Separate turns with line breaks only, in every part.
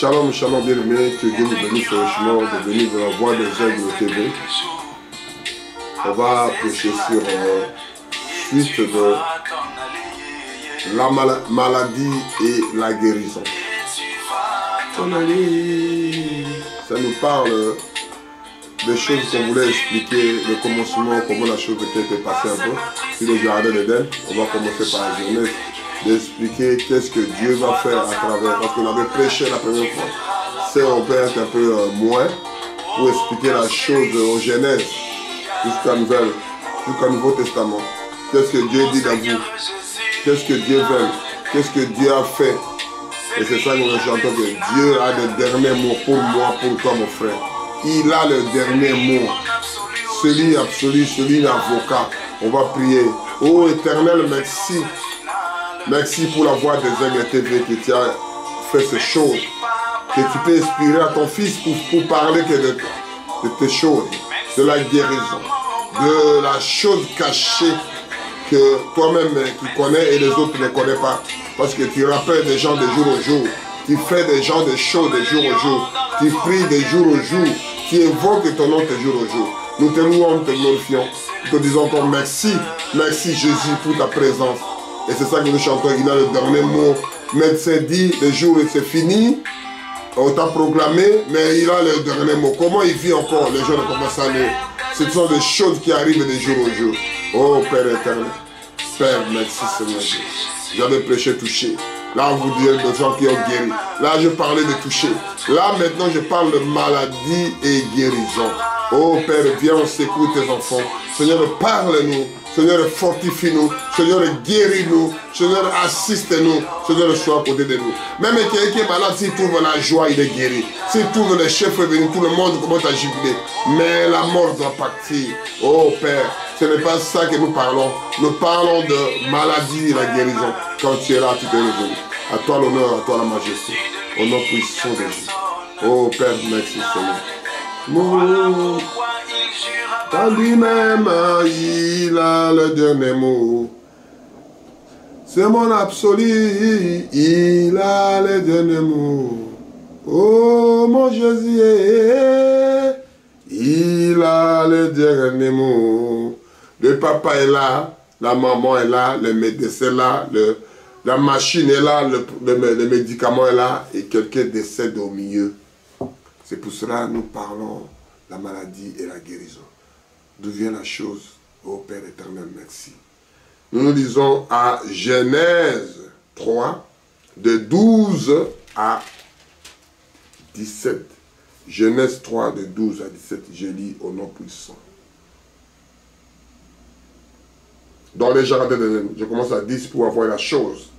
Shalom, shalom, bien-aimés, que Dieu nous bénisse richement de venir de la voix des Aigles TV. On va prêcher sur suite de la maladie et la guérison. Ça nous parle des choses qu'on voulait expliquer, le commencement, comment la chose était passée un peu sur le jardin d'Éden. On va commencer par la Genèse, d'expliquer qu'est-ce que Dieu va faire à travers, parce qu'on avait prêché la première fois. C'est on peut être un peu moins pour expliquer la chose au Genèse jusqu'à Nouveau Testament. Qu'est-ce que Dieu dit dans vous? Qu'est-ce que Dieu veut? Qu'est-ce que Dieu a fait? Et c'est ça que nous chantons, que Dieu a le dernier mot pour moi, pour toi mon frère. Il a le dernier mot. Celui absolu, celui l'avocat. On va prier. Oh Éternel, merci. Merci pour la voix des Aigles TV qui t'a fait ces choses. Que tu peux inspirer à ton fils pour parler que de tes choses, de la guérison, de la chose cachée que toi-même tu connais et les autres ne connaissent pas. Parce que tu rappelles des gens de jour au jour. Tu fais des gens de choses de jour au jour. Tu pries de jour au jour. Tu évoques ton nom de jour au jour. Nous te louons, nous te glorifions. Nous te disons encore merci. Merci Jésus pour ta présence. Et c'est ça que nous chantons. Il a le dernier mot. Médecin dit, le jour c'est fini. On t'a proclamé, mais il a le dernier mot. Comment il vit encore? Les gens commencent à aller. Ce sont des choses qui arrivent de jour au jour. Oh Père éternel. Père, merci Seigneur Dieu. J'avais prêché touché. Là, on vous dit des gens qui ont guéri. Là, je parlais de toucher. Là, maintenant, je parle de maladie et guérison. Oh Père, viens, on secoue tes enfants. Seigneur, parle-nous. Seigneur, fortifie-nous. Seigneur, guéris-nous. Seigneur, assiste-nous. Seigneur, sois à côté de nous. Même quelqu'un qui est malade, s'il trouve la joie, il est guéri. S'il trouve le chef venu, tout le monde commence à jubiler. Mais la mort doit partir. Oh Père, ce n'est pas ça que nous parlons. Nous parlons de maladie et la guérison. Quand tu es là, tu t'es résolu. À toi l'honneur, à toi la majesté. Au nom puissant de Jésus. Oh Père, merci Seigneur. Par lui-même, il a le dernier mot. C'est mon absolu, il a le dernier mot. Oh mon Jésus, il a le dernier mot. Le papa est là, la maman est là, le médecin est là, la machine est là, le médicament est là, et quelqu'un décède au milieu. C'est pour cela que nous parlons de la maladie et la guérison. D'où vient la chose? Oh Père éternel, merci. Nous nous lisons à Genèse 3, de 12 à 17. Genèse 3, de 12 à 17. Je lis au nom puissant. Dans les jardins d'Éden, je commence à 10 pour avoir la chose.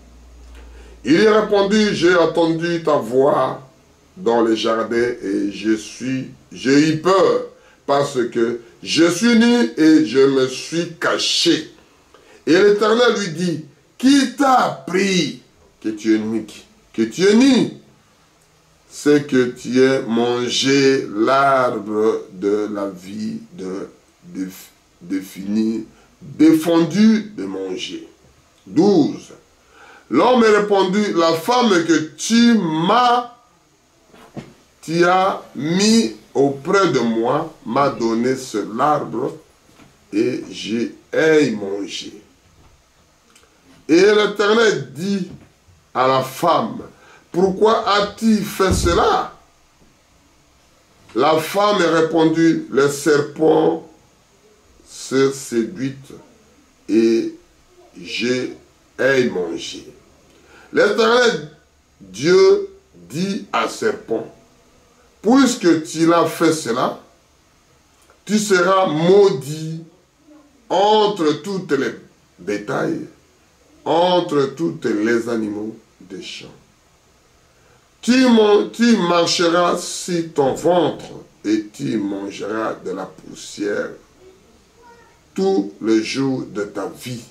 Il y a répondu, j'ai entendu ta voix dans les jardins et j'ai eu peur parce que je suis nu et je me suis caché. Et l'Éternel lui dit, qui t'a appris que tu es nu? C'est que tu aies mangé l'arbre de la vie défendu de manger. 12. L'homme répondit, la femme que tu as mis auprès de moi m'a donné l'arbre et j'ai mangé. Et l'Éternel dit à la femme, pourquoi as-tu fait cela? La femme répondit, le serpent s'est séduit et j'ai mangé. L'Éternel Dieu dit à serpent, puisque tu l'as fait cela, tu seras maudit entre toutes les bétails, entre tous les animaux des champs. Tu marcheras sur ton ventre et tu mangeras de la poussière tous les jours de ta vie.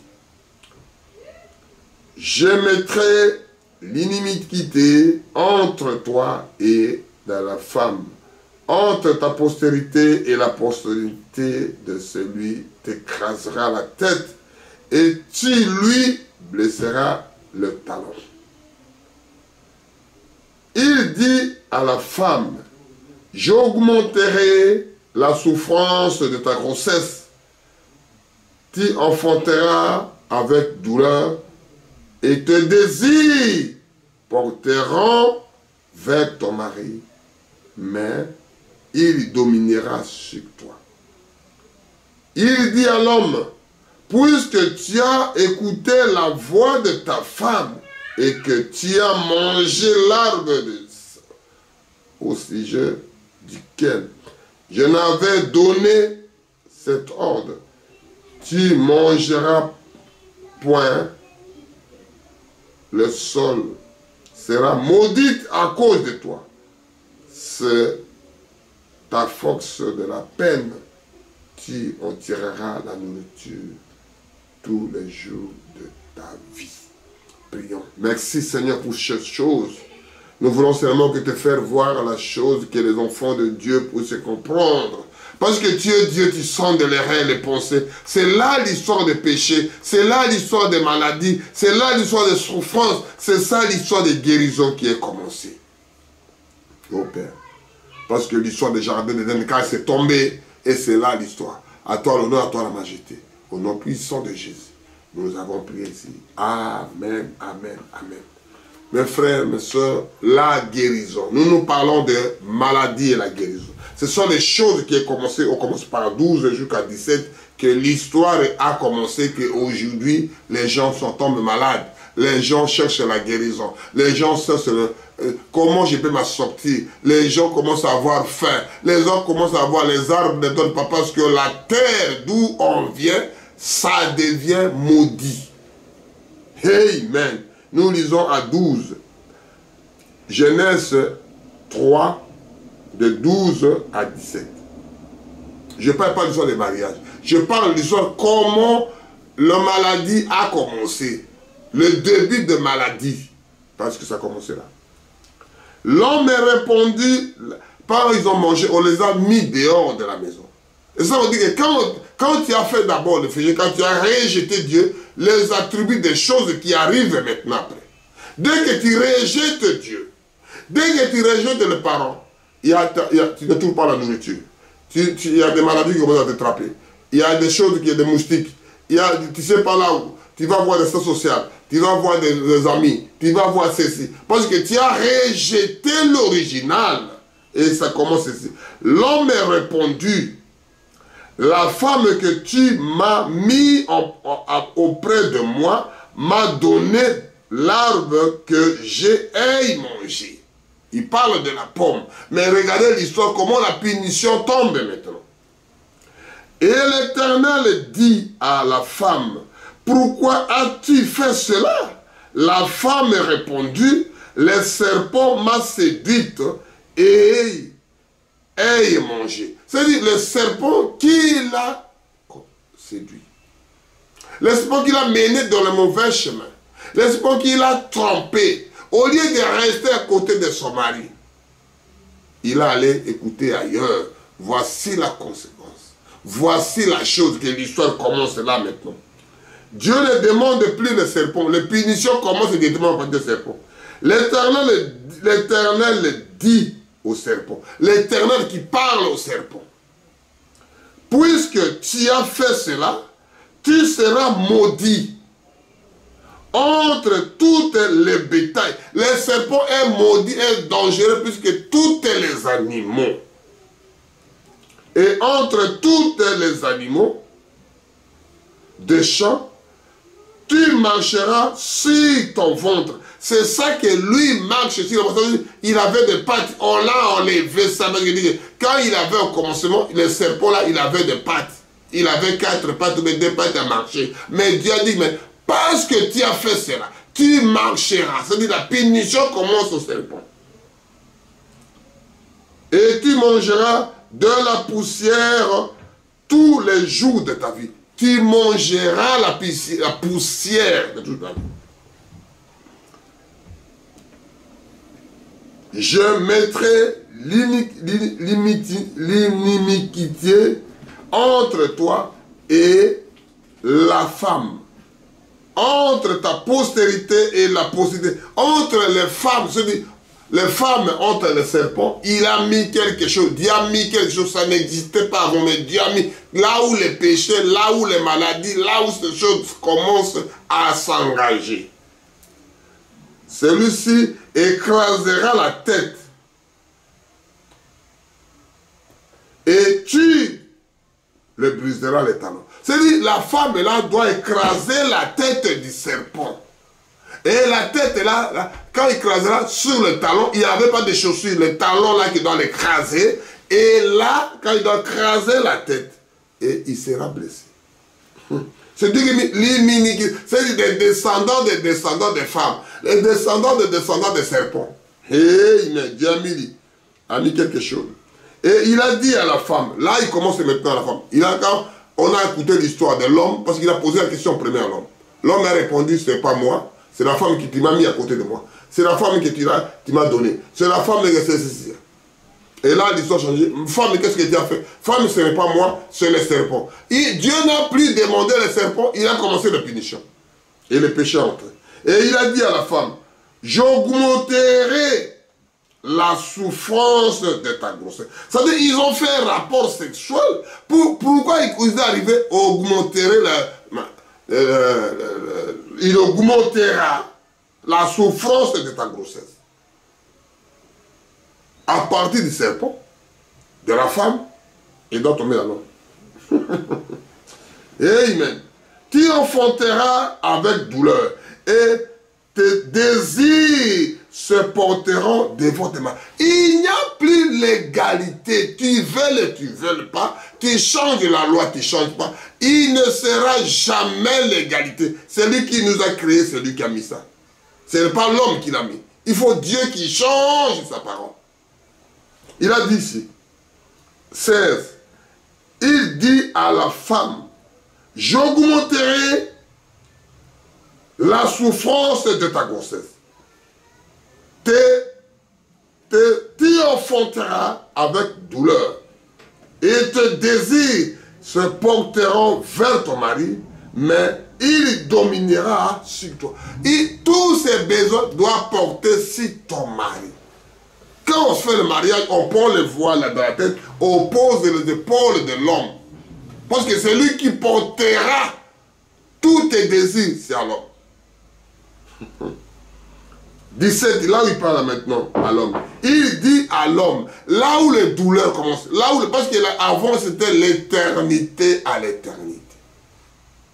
Je mettrai l'inimitié entre toi et la femme, entre ta postérité et la postérité de celui t'écrasera la tête et tu lui blesseras le talon. il dit à la femme, j'augmenterai la souffrance de ta grossesse. Tu enfanteras avec douleur et tes désirs porteront vers ton mari, mais il dominera sur toi. Il dit à l'homme, puisque tu as écouté la voix de ta femme et que tu as mangé l'arbre au sujet duquel je n'avais donné cet ordre, tu mangeras point, le sol sera maudit à cause de toi. C'est ta force de la peine, tu en tireras la nourriture tous les jours de ta vie. Prions. Merci Seigneur pour cette chose. Nous voulons seulement que te faire voir la chose que les enfants de Dieu puissent comprendre. Parce que tu es Dieu, tu sens de l'erreur, les pensées. C'est là l'histoire des péchés. C'est là l'histoire des maladies. C'est là l'histoire des souffrances. C'est ça l'histoire des guérisons qui est commencée. Oh Père. Parce que l'histoire des jardins d'Éden, quand c'est tombé, et c'est là l'histoire. À toi l'honneur, à toi la majesté. Au nom puissant de Jésus, nous avons prié ici. Amen, amen, amen. Mes frères, mes soeurs, la guérison. Nous parlons de maladie et la guérison. Ce sont les choses qui ont commencé, on commence par 12 jusqu'à 17, que l'histoire a commencé, qu'aujourd'hui, les gens tombent malades. Les gens cherchent la guérison. Les gens cherchent comment je peux m'en sortir. Les gens commencent à avoir faim. Les gens commencent à avoir les arbres ne donnent pas parce que la terre d'où on vient, ça devient maudit. Amen. Nous lisons à 12. Genèse 3, de 12 à 17. Je ne parle pas de l'histoire des mariages. Je parle de l'histoire comment la maladie a commencé. Le début de maladie. Parce que ça a commencé là. L'homme est répondu, quand ils ont mangé, on les a mis dehors de la maison. Et ça veut dire que quand tu as fait d'abord le péché, quand tu as rejeté Dieu, les attributs des choses qui arrivent maintenant après. Dès que tu rejettes Dieu, dès que tu rejettes les parents, tu ne trouves pas la nourriture. Il y a des maladies qui commencent à te trapper. Il y a des choses, il y a des moustiques. Tu ne sais pas là où. Tu vas voir des stades sociaux. Tu vas voir des amis. Tu vas voir ceci. Parce que tu as rejeté l'original. Et ça commence ici. L'homme est répondu. La femme que tu m'as mis auprès de moi m'a donné l'arbre que j'ai mangé. Il parle de la pomme. Mais regardez l'histoire, comment la punition tombe maintenant. Et l'Éternel dit à la femme, pourquoi as-tu fait cela? La femme répondit, le serpent m'a séduite et ai mangé. C'est-à-dire le serpent qui l'a séduit. Le serpent qui l'a mené dans le mauvais chemin. Le serpent qui l'a trompé. Au lieu de rester à côté de son mari, il a allé écouter ailleurs. Voici la conséquence. Voici la chose que l'histoire commence là maintenant. Dieu ne demande plus le serpent. Les punitions commencent directement par le serpent. L'Éternel dit au serpent. L'Éternel qui parle au serpent. Puisque tu as fait cela, tu seras maudit entre toutes les bétails. Le serpent est maudit, est dangereux puisque tous les animaux. Et entre tous les animaux des champs, tu marcheras sur ton ventre. C'est ça que lui marche sur le ventre. Il avait des pattes. On l'a enlevé ça. Quand il avait au commencement, le serpent là, il avait des pattes. Il avait 4 pattes, mais 2 pattes à marcher. Mais Dieu a dit, mais parce que tu as fait cela, tu marcheras. C'est-à-dire la punition commence au serpent. Et tu mangeras de la poussière tous les jours de ta vie. Tu mangeras la poussière de toute ta vie. Je mettrai l'inimitié entre toi et la femme, entre ta postérité et la postérité, entre les femmes. les femmes ont le serpent, il a mis quelque chose. Dieu a mis quelque chose, ça n'existait pas avant, mais Dieu a mis là où les péchés, là où les maladies, là où ces choses commencent à s'engager. Celui-ci écrasera la tête et tu le briseras les talons. C'est-à-dire, la femme là doit écraser la tête du serpent. Et la tête là, quand il écrasera sur le talon, il n'y avait pas de chaussures, le talon là qui doit l'écraser. Et là, quand il doit écraser la tête, et il sera blessé. C'est-à-dire des descendants des femmes, les descendants des serpents. Et Dieu a mis quelque chose. Et il a dit à la femme, là il commence maintenant à la femme. On a écouté l'histoire de l'homme, parce qu'il a posé la question première à l'homme. L'homme a répondu, ce n'est pas moi, c'est la femme qui m'a mis à côté de moi. C'est la femme qui m'a donné. C'est la femme qui c'est. Et là, l'histoire a changé. Femme, qu'est-ce que tu as fait? Femme, ce n'est pas moi, c'est le serpent. Et Dieu n'a plus demandé le serpent, il a commencé la punition. Et le péché est entré. Et il a dit à la femme, j'augmenterai la souffrance de ta grossesse. C'est-à-dire, ils ont fait un rapport sexuel. Pourquoi ils arrivaient à augmenter il augmentera la souffrance de ta grossesse. À partir du serpent, de la femme, il doit tomber à l'homme. Amen. Tu enfanteras avec douleur et tes désirs se porteront devant tes mains. Il n'y a plus l'égalité. Tu veux pas. Tu changes la loi, tu ne changes pas. Il ne sera jamais l'égalité. C'est lui qui nous a créé, c'est lui qui a mis ça. Ce n'est pas l'homme qui l'a mis. Il faut Dieu qui change sa parole. Il a dit ici, 16, il dit à la femme, j'augmenterai la souffrance de ta grossesse. Tu enfanteras avec douleur et tes désirs se porteront vers ton mari, mais il dominera sur toi. Et tous ses besoins doivent porter sur ton mari. Quand on fait le mariage, on prend le voile dans la tête, on pose les épaules de l'homme. Parce que c'est lui qui portera tous tes désirs, c'est à l'homme. 17, là où il parle maintenant à l'homme. Il dit à l'homme, là où les douleurs commencent, parce qu'avant c'était l'éternité à l'éternité.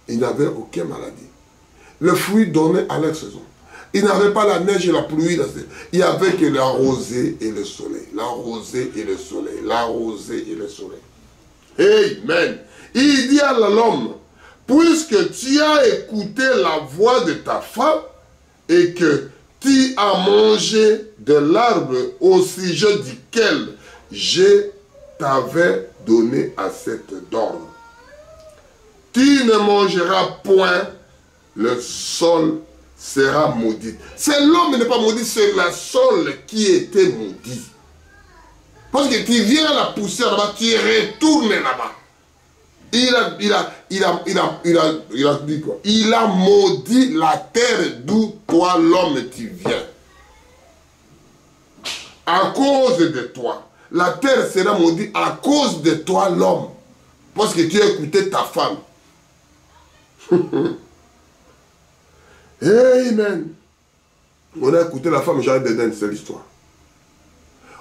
Il n'avait aucune maladie. Le fruit donnait à leur saison. Il n'avait pas la neige et la pluie. Il n'y avait que la rosée et le soleil. La rosée et le soleil. La rosée et le soleil. Amen. Il dit à l'homme, puisque tu as écouté la voix de ta femme et que tu as mangé de l'arbre au sujet duquel je t'avais donné à cette dorme, tu ne mangeras point, le sol sera maudit. C'est l'homme qui n'est pas maudit, c'est le sol qui était maudit. Parce que tu viens à la poussière là-bas, tu retournes là-bas. Il a dit quoi? Il a maudit la terre d'où toi l'homme tu viens. À cause de toi. La terre sera maudite à cause de toi l'homme. Parce que tu as écouté ta femme. Amen. On a écouté la femme Jardin d'Éden, c'est l'histoire.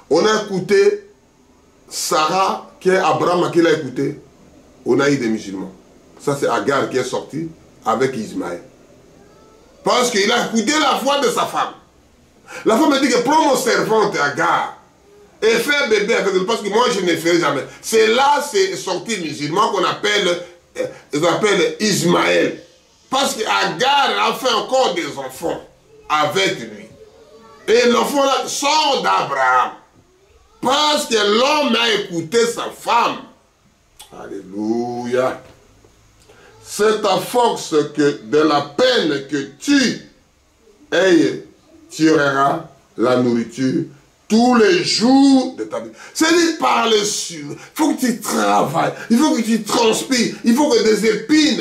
On a écouté Sarah, qui est Abraham, qui l'a écouté. On a eu des musulmans. Ça, c'est Agar qui est sorti avec Ismaël. Parce qu'il a écouté la voix de sa femme. La femme a dit que prends mon servante Agar et fais un bébé avec elle, parce que moi, je ne le ferai jamais. C'est là, c'est sorti musulman qu'on appelle, Ismaël. Parce qu'Agar a fait encore des enfants avec lui. Et l'enfant là sort d'Abraham. Parce que l'homme a écouté sa femme. Alléluia. C'est à force que de la peine que tu aies, tu auras la nourriture tous les jours de ta vie. C'est-à-dire par le sur. Il faut que tu travailles. Il faut que tu transpires. Il faut que des épines.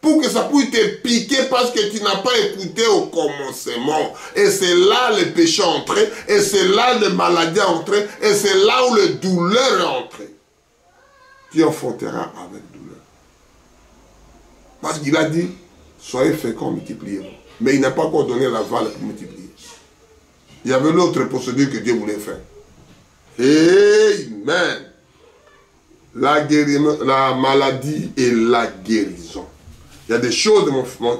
Pour que ça puisse te piquer parce que tu n'as pas écouté au commencement. Et c'est là le péché est entré. Et c'est là la maladie est entrée. Et c'est là où le douleur est entrée. Tu enfanteras avec douleur. Parce qu'il a dit, soyez féconds, multipliez-vous. Mais il n'a pas encore donné la valeur pour multiplier. Il y avait l'autre procédure que Dieu voulait faire. Amen. La maladie et la guérison. Il y a des choses,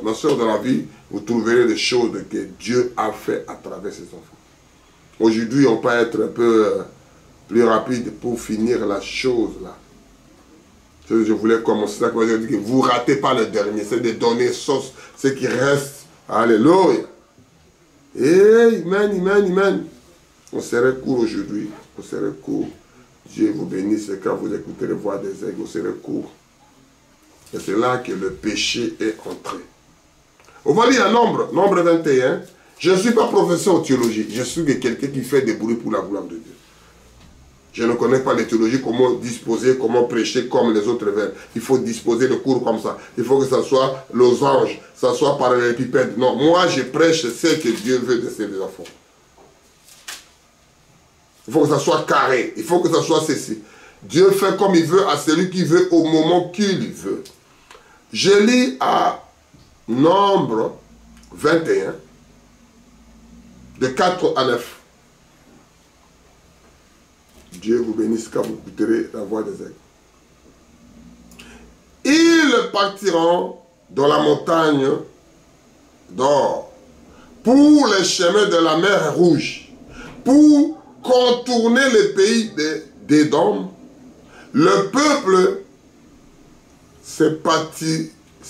ma soeur, dans la vie, vous trouverez des choses que Dieu a fait à travers ses enfants. Aujourd'hui, on peut être un peu plus rapide pour finir la chose là. Je voulais commencer ça, je dis que vous ne ratez pas le dernier, c'est de donner sauce, ce qui reste. Alléluia. Amen, amen, amen. On serait court aujourd'hui, on serait court. Dieu vous bénisse quand vous écouterez voix des aigles, on serait court. Et c'est là que le péché est entré. On va lire à Nombre 21. Je ne suis pas professeur en théologie, je suis quelqu'un qui fait des bruits pour la gloire de Dieu. Je ne connais pas les théologies, comment disposer, comment prêcher comme les autres veulent. Il faut disposer le cours comme ça. Il faut que ça soit losange, ça soit par les pipèdes. Non, moi je prêche ce que Dieu veut de ses enfants. Il faut que ça soit carré, il faut que ça soit ceci. Dieu fait comme il veut à celui qui veut au moment qu'il veut. Je lis à Nombre 21, de 4 à 9. Dieu vous bénisse quand vous écouterez la voix des aigles. Ils partiront dans la montagne d'or pour les chemins de la mer Rouge, pour contourner le pays d'Édom. Le peuple se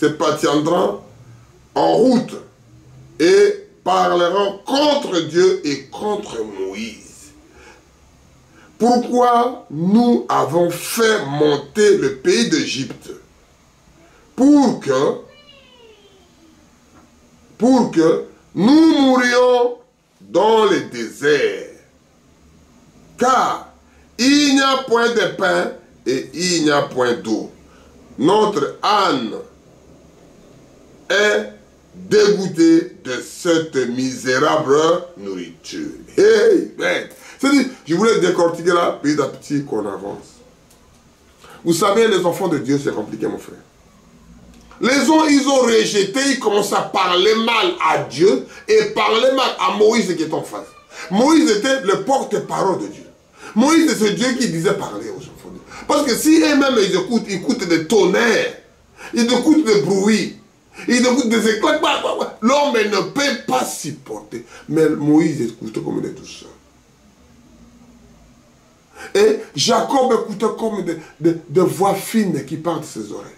patientera en route et parleront contre Dieu et contre Moïse. Pourquoi nous avons fait monter le pays d'Égypte? Pour que nous mourions dans le désert. Car il n'y a point de pain et il n'y a point d'eau. Notre âne est dégoûté de cette misérable nourriture. Amen. C'est-à-dire, je voulais décortiquer là, petit à petit qu'on avance. Vous savez, les enfants de Dieu, c'est compliqué, mon frère. Les gens, ils ont rejeté, ils commencent à parler mal à Dieu et parler mal à Moïse qui est en face. Moïse était le porte-parole de Dieu. Moïse, c'est Dieu qui disait parler aux enfants de Dieu. Parce que si eux-mêmes, ils écoutent des tonnerres, ils écoutent des bruits, ils écoutent des éclats, l'homme ne peut pas supporter. Mais Moïse écoutait comme des douceurs. Et Jacob écoutait comme des voix fines qui partent de ses oreilles.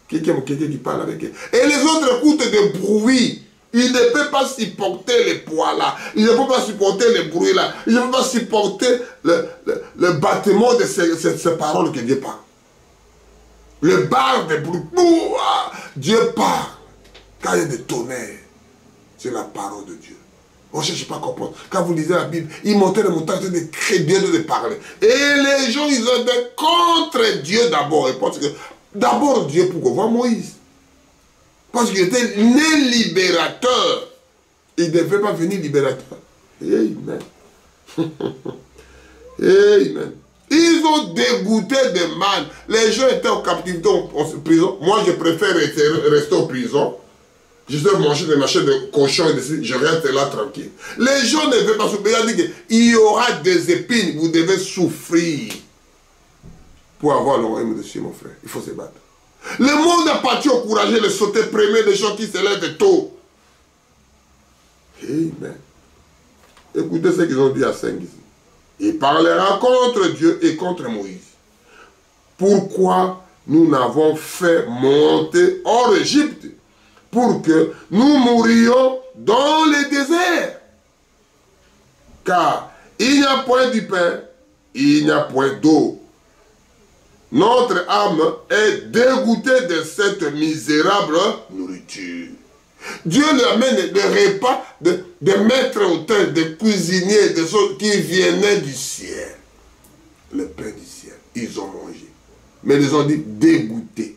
Quelqu'un qui parle avec elle. Et les autres écoutent des bruits. Ils ne peuvent pas supporter les poids là. Ils ne peuvent pas supporter les bruits là. Ils ne peuvent pas supporter le battement de ces paroles que Dieu parle. Le bar des bruits. Dieu parle. Quand il y a des tonnerres, c'est la parole de Dieu. On ne cherche pas à comprendre. Quand vous lisez la Bible, ils montaient les montagnes de créer Dieu de parler. Et les gens, ils étaient contre Dieu d'abord. Parce que d'abord Dieu, pourquoi voir Moïse? Parce qu'il était né libérateur. Il ne devait pas venir libérateur. Amen. Amen. Ils ont dégoûté de mal. Les gens étaient en captivité en prison. Moi, je préfère rester en prison. Je dois manger des machins de cochon et je reste là tranquille. Les gens ne veulent pas souffrir. Il a dit qu'il y aura des épines. Vous devez souffrir pour avoir le royaume de Dieu, mon frère. Il faut se battre. Le monde a parti au courageux, le sauter premier des gens qui se lèvent tôt. Amen. Écoutez ce qu'ils ont dit à 5 ici. Il parlera contre Dieu et contre Moïse. Pourquoi nous n'avons fait monter hors Égypte pour que nous mourions dans le désert? Car il n'y a point de pain, il n'y a point d'eau. Notre âme est dégoûtée de cette misérable nourriture. Dieu lui amène des repas des maîtres hôtels, des cuisiniers, des autres qui venaient du ciel. Le pain du ciel. Ils ont mangé. Mais ils ont dit dégoûté.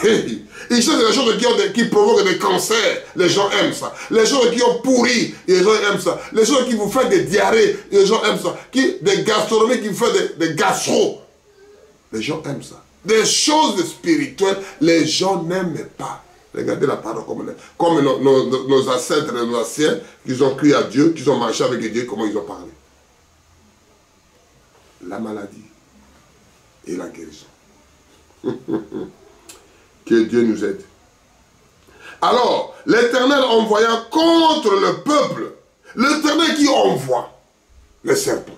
Ils cherchent des choses qui provoquent des cancers. Les gens aiment ça. Les choses qui ont pourri, les gens aiment ça. Les choses qui vous font des diarrhées, les gens aiment ça. Des gastronomies qui vous font des gastro. Les gens aiment ça. Des choses spirituelles, les gens n'aiment pas. Regardez la parole comme nos ancêtres et nos anciens, qui ont cru à Dieu, qui ont marché avec Dieu, comment ils ont parlé. La maladie et la guérison. Que Dieu nous aide. Alors, l'Éternel envoya contre le peuple, l'Éternel qui envoie le serpent.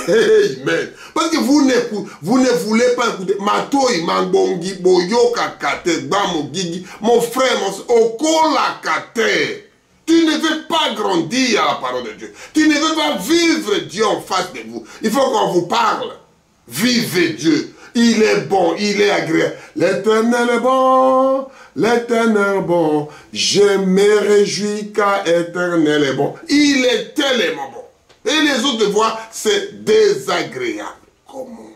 Amen. Parce que vous ne voulez pas écouter. Matoi, Mangongi, Boyo, Kakate, Bamogigi, mon frère, Okolakate. Tu ne veux pas grandir à la parole de Dieu. Tu ne veux pas vivre Dieu en face de vous. Il faut qu'on vous parle. Vivez Dieu. Il est bon, il est agréable. L'Éternel est bon, l'Éternel est bon. Je me réjouis car l'Éternel est bon. Il est tellement bon. Et les autres voient, c'est désagréable. Comment?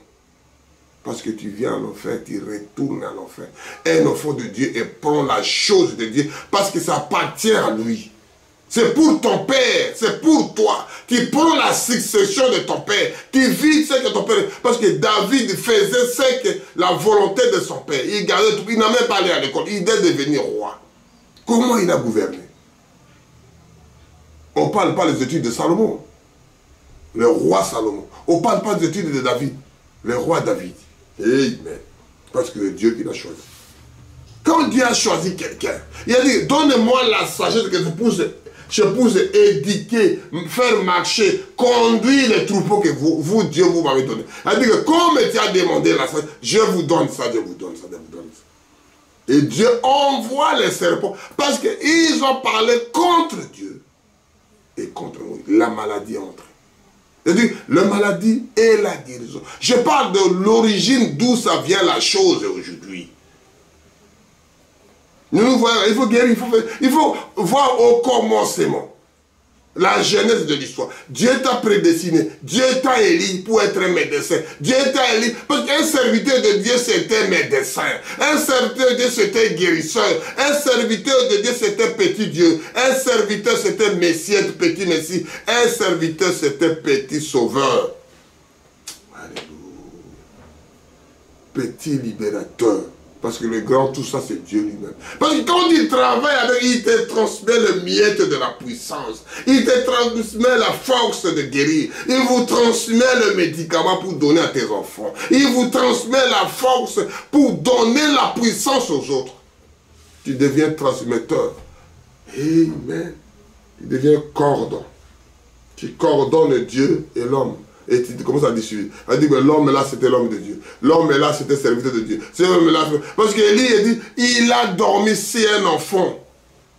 Parce que tu viens en enfer, tu retournes en enfer. Un enfant de Dieu et prend la chose de Dieu parce que ça appartient à lui. C'est pour ton père, c'est pour toi. Tu prends la succession de ton père. Tu vis ce que ton père... Parce que David faisait ce que la volonté de son père. Il gardait tout. Il n'a même pas allé à l'école. Il devait devenir roi. Comment il a gouverné? On ne parle pas des études de Salomon. Le roi Salomon. On ne parle pas des études de David. Le roi David. Amen. Parce que c'est Dieu qui l'a choisi. Quand Dieu a choisi quelqu'un, il a dit, donne-moi la sagesse que je puisse éduquer, faire marcher, conduire les troupeaux que vous Dieu, vous m'avez donné. Il a dit que comme tu as demandé la sagesse, je vous donne ça, je vous donne ça, je vous donne ça. Et Dieu envoie les serpents parce qu'ils ont parlé contre Dieu et contre nous. La maladie est entrée. C'est-à-dire, la maladie et la guérison. Je parle de l'origine d'où ça vient la chose aujourd'hui. Nous voyons, il faut guérir, il faut voir au commencement la genèse de l'histoire. Dieu t'a prédestiné, Dieu t'a élu pour être un médecin. Dieu t'a élu, parce qu'un serviteur de Dieu c'était médecin, un serviteur de Dieu c'était guérisseur, un serviteur de Dieu c'était petit Dieu, un serviteur c'était Messie, petit Messie, un serviteur c'était petit sauveur. Alléluia. Petit libérateur. Parce que le grand, tout ça, c'est Dieu lui-même. Parce que quand il travaille avec, il te transmet le miette de la puissance. Il te transmet la force de guérir. Il vous transmet le médicament pour donner à tes enfants. Il vous transmet la force pour donner la puissance aux autres. Tu deviens transmetteur. Amen. Tu deviens cordon. Tu coordonnes Dieu et l'homme. Et tu commences à dissuader. Elle dit que l'homme là c'était l'homme de Dieu. L'homme là c'était serviteur de Dieu. Parce qu'Élie dit, il a dormi c'est un enfant.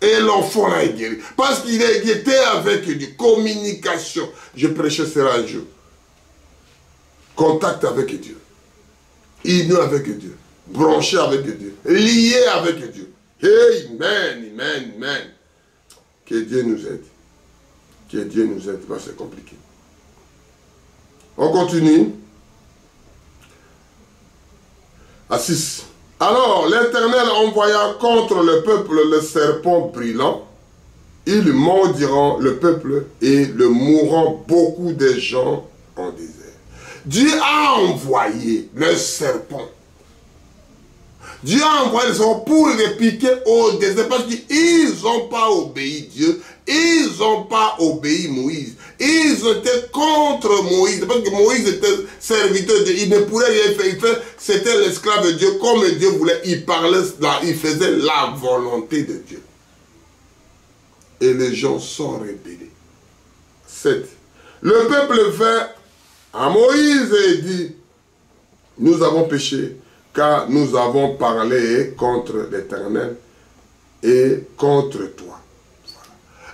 Et l'enfant là est guéri. Parce qu'il était avec Dieu. Communication. Je prêchais cela un jour. Contact avec Dieu. Uni avec Dieu. Branché avec Dieu. Lié avec Dieu. Amen, amen, amen. Que Dieu nous aide. Que Dieu nous aide. C'est compliqué. On continue. À 6. Alors l'Éternel envoya contre le peuple le serpent brillant. Ils mordiront le peuple et le mourront beaucoup de gens en désert. Dieu a envoyé le serpent. Dieu a envoyé le serpent pour les piquer au désert parce qu'ils n'ont pas obéi Dieu. Ils n'ont pas obéi Moïse. Ils étaient contre Moïse. Parce que Moïse était serviteur de Dieu. Il ne pourrait rien faire. C'était l'esclave de Dieu. Comme Dieu voulait, il parlait, il faisait la volonté de Dieu. Et les gens sont rebellés. 7. Le peuple vint à Moïse et dit, nous avons péché, car nous avons parlé contre l'Éternel et contre toi.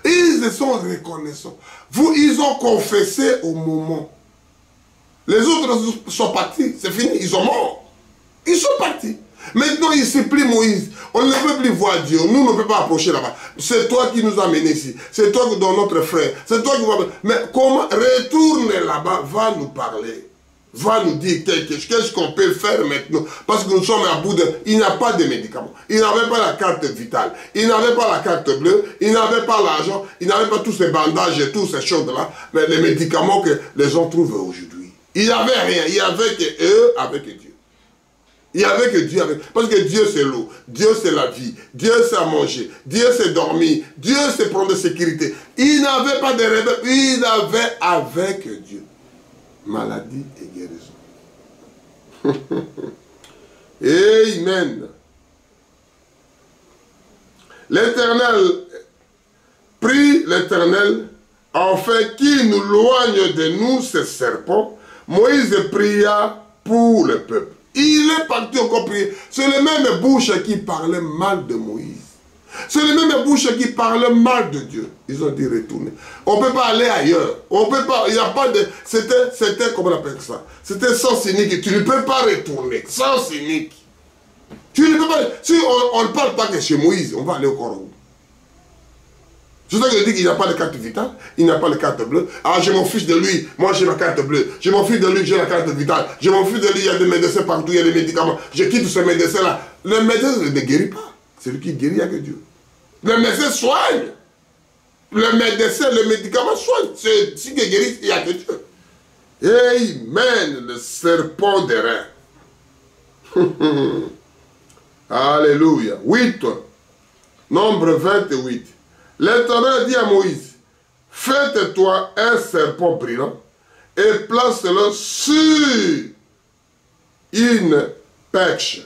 Ils sont reconnaissants. Ils ont confessé au moment. Les autres sont partis. C'est fini. Ils sont morts. Ils sont partis. Maintenant, il supplie Moïse. On ne peut plus voir Dieu. Nous ne pouvons pas approcher là-bas. C'est toi qui nous as menés ici. C'est toi qui donnes notre frère. C'est toi qui va... Mais comment? Retourne là-bas, va nous parler. Va nous dire qu'est-ce qu'on peut faire maintenant. Parce que nous sommes à bout de... Il n'y a pas de médicaments. Il n'avait pas la carte vitale. Il n'avait pas la carte bleue. Il n'avait pas l'argent. Il n'avait pas tous ces bandages et toutes ces choses-là. Mais les médicaments que les gens trouvent aujourd'hui. Il n'y avait rien. Il n'y avait que eux avec Dieu. Il n'y avait que Dieu avec. Parce que Dieu c'est l'eau. Dieu c'est la vie. Dieu c'est à manger. Dieu c'est dormir. Dieu c'est prendre de sécurité. Il n'avait pas de rêve. Il avait avec Dieu. Maladie et guérison. Amen. L'Éternel prie l'Éternel afin qu'il nous loigne de nous ces serpents. Moïse pria pour le peuple. Il est parti encore prier. C'est les mêmes bouches qui parlaient mal de Moïse. C'est les mêmes bouches qui parlaient mal de Dieu. Ils ont dit retourner. On ne peut pas aller ailleurs. On peut pas. Il n'y a pas de. C'était comment on appelle ça? C'était sens unique. Tu ne peux pas retourner. Sens unique. Tu ne peux pas. Si on ne parle pas que chez Moïse, on va aller au Coran. C'est ça que je dis qu'il n'a pas de carte vitale, il n'a pas de carte bleue. Ah, je m'en fiche de lui, moi j'ai ma carte bleue. Je m'en fiche de lui, j'ai la carte vitale. Je m'en fiche de lui, il y a des médecins partout, il y a des médicaments. Je quitte ce médecin-là. Le médecin ne guérit pas. C'est lui qui guérit, il n'y a que Dieu. Le médecin soigne. Le médecin, le médicament soigne. C'est celui qui guérit, il n'y a que Dieu. Amen, le serpent d'airain. Alléluia. 8. Nombre 28. L'Éternel dit à Moïse, fais-toi un serpent brillant et place-le sur une perche.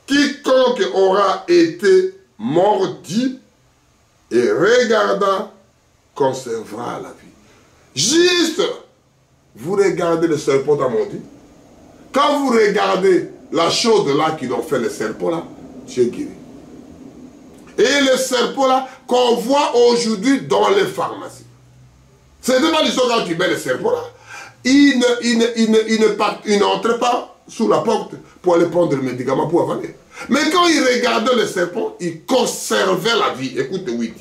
Quiconque aura été mordu et regarda conservera la vie. Juste, vous regardez le serpent à mordu. Quand vous regardez la chose là qui ont fait le serpent là, tu es guéri. Et le serpent là qu'on voit aujourd'hui dans les pharmacies. C'est pas l'histoire quand tu mets le serpent là. Il n'entre pas sous la porte pour aller prendre le médicament pour avaler. Mais quand il regardait le serpent, il conservait la vie. Écoute, oui.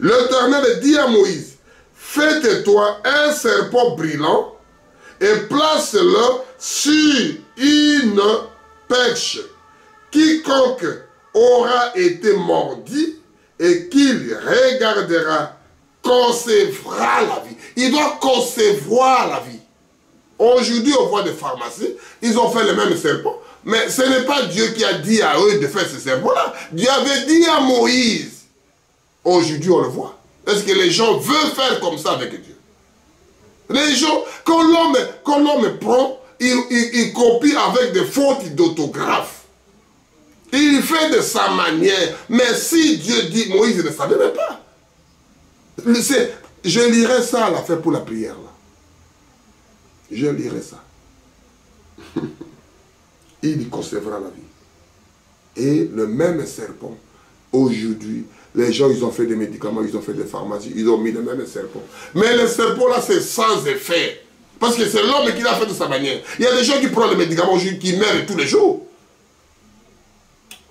L'Éternel dit à Moïse, fais-toi un serpent brillant et place-le sur une perche. Quiconque aura été mordu et qu'il regardera, concevra la vie. Il doit concevoir la vie. Aujourd'hui, on voit des pharmacies, ils ont fait le même serpent, mais ce n'est pas Dieu qui a dit à eux de faire ce serpent-là. Dieu avait dit à Moïse. Aujourd'hui, on le voit. Est-ce que les gens veulent faire comme ça avec Dieu? Les gens, quand l'homme prend, il copie avec des fautes d'orthographe. Il fait de sa manière. Mais si Dieu dit, Moïse ne savait même pas. Je lirai ça à la fin pour la prière. Là. Je lirai ça. Il y conservera la vie. Et le même serpent, aujourd'hui, les gens, ils ont fait des médicaments, ils ont fait des pharmacies, ils ont mis le même serpent. Mais le serpent là, c'est sans effet. Parce que c'est l'homme qui l'a fait de sa manière. Il y a des gens qui prennent les médicaments aujourd'hui, qui meurent tous les jours.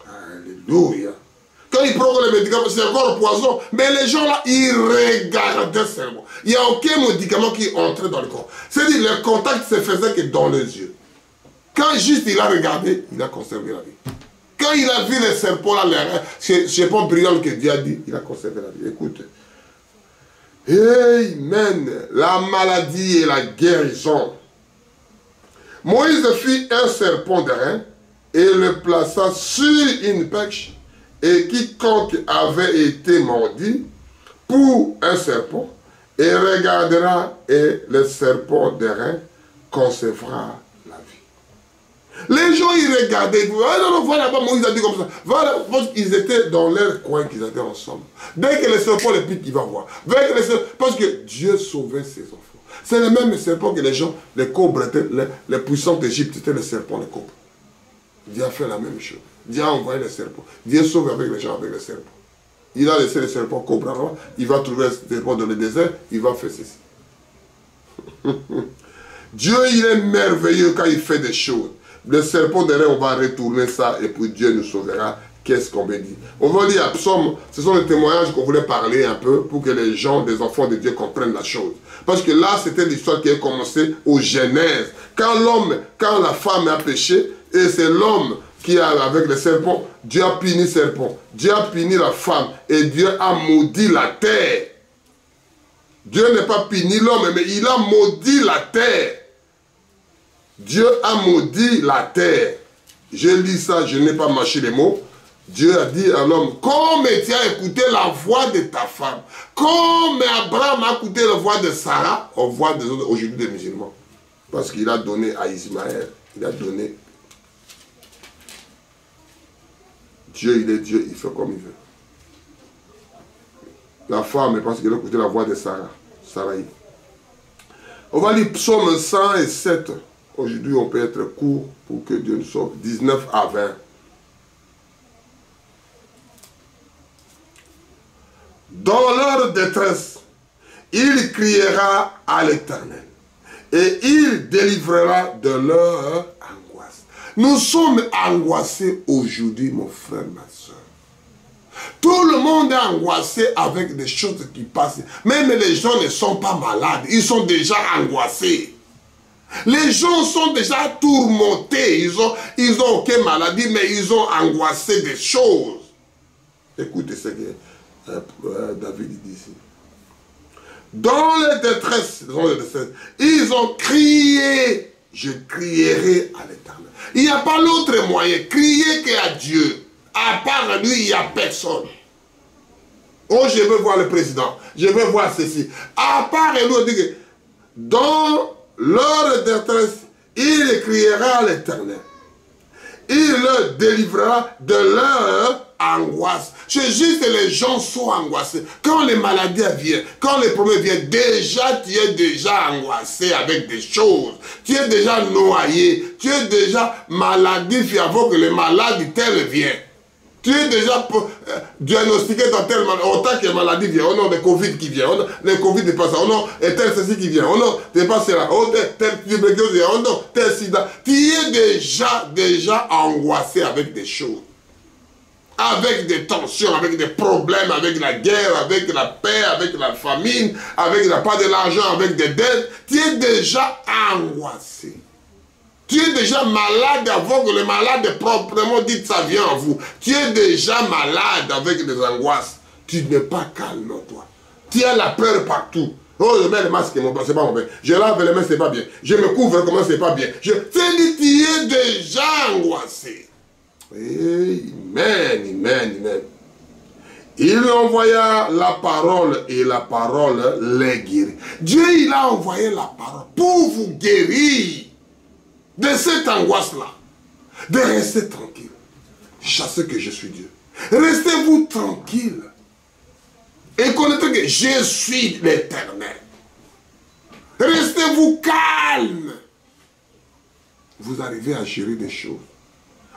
Alléluia. Quand ils prennent les médicaments, c'est encore poison. Mais les gens là, ils regardaient seulement. Il n'y a aucun médicament qui entrait dans le corps. C'est-à-dire, le contact se faisait que dans les yeux. Quand juste il a regardé, il a conservé la vie. Quand il a vu les serpents là, c'est pas brillant que Dieu a dit, il a conservé la vie. Écoute. Amen. La maladie et la guérison. Moïse fit un serpent d'airain et le plaça sur une perche. Et quiconque avait été mordu pour un serpent, et regardera, et le serpent d'airain concevra la vie. Les gens, ils regardaient, voilà là-bas, Moïse a dit comme ça. Voilà, parce qu'ils étaient dans leur coin, qu'ils étaient ensemble. Dès que le serpent les pique, il va voir. Parce que Dieu sauvait ses enfants. C'est le même serpent que les gens, les cobres, les puissants d'Égypte, c'était le serpent, les cobres. Dieu a fait la même chose. Dieu a envoyé les serpents. Dieu sauve avec les gens avec les serpents. Il a laissé les serpents cobra là. Il va trouver les serpents dans le désert. Il va faire ceci. Dieu, il est merveilleux quand il fait des choses. le serpent derrière, on va retourner ça et puis Dieu nous sauvera. Qu'est-ce qu'on veut dire? On va lire Psaume, ce sont les témoignages qu'on voulait parler un peu pour que les gens, des enfants de Dieu comprennent la chose. Parce que là, c'était l'histoire qui a commencé au Genèse. Quand la femme a péché, et c'est l'homme qui a avec le serpent, Dieu a puni le serpent, Dieu a puni la femme, et Dieu a maudit la terre. Dieu n'a pas puni l'homme, mais il a maudit la terre. Dieu a maudit la terre. Je lis ça, je n'ai pas mâché les mots. Dieu a dit à l'homme, comme tu as écouté la voix de ta femme, comme Abraham a écouté la voix de Sarah, on voit des autres aujourd'hui des musulmans. Parce qu'il a donné à Ismaël, il a donné. Dieu, il est Dieu, il fait comme il veut. La femme, parce qu'elle a écouté la voix de Sarah. Sarai. On va lire Psaume 107. Aujourd'hui, on peut être court pour que Dieu nous sauve. 19 à 20. Dans leur détresse, il criera à l'Éternel et il délivrera de leur angoisse. Nous sommes angoissés aujourd'hui, mon frère, ma soeur. Tout le monde est angoissé avec des choses qui passent. Même les gens ne sont pas malades, ils sont déjà angoissés. Les gens sont déjà tourmentés, ils ont aucune maladie, mais ils ont angoissé des choses. Écoutez ce que David dit ici. Dans les détresses, ils ont crié, je crierai à l'Éternel. Il n'y a pas l'autre moyen, crier qu'à Dieu. À part lui, il n'y a personne. Oh, je veux voir le président, je veux voir ceci. À part lui, on dit que dans leur détresse, il criera à l'Éternel. Il leur délivrera de leur angoisse. C'est juste que les gens sont angoissés. Quand les maladies viennent, quand les problèmes viennent, déjà tu es déjà angoissé avec des choses. Tu es déjà noyé. Tu es déjà maladif avant que les maladies telles viennent. Tu es déjà diagnostiqué dans telle maladie. Autant que les maladies viennent. On a des Covid qui viennent. On a les Covid qui passent. On a tel ceci qui vient. On a des passés là. On a tel tuberculose. On a tel sida. Tu es déjà angoissé avec des choses. Avec des tensions, avec des problèmes, avec la guerre, avec la paix, avec la famine, avec la pas de l'argent, avec des dettes. Tu es déjà angoissé. Tu es déjà malade avant que le malade proprement dit ça vient en vous. Tu es déjà malade avec des angoisses. Tu n'es pas calme, toi. Tu as la peur partout. Oh, je mets le masque, c'est pas bien. Je lave les mains, c'est pas bien. Je me couvre, comment c'est pas bien. Tu es déjà angoissé. Amen, amen, amen. Il envoya la parole et la parole les guérit. Dieu, il a envoyé la parole pour vous guérir de cette angoisse-là. De rester tranquille. Chassez que je suis Dieu. Restez-vous tranquille. Et connaissez que je suis l'Éternel. Restez-vous calme. Vous arrivez à gérer des choses.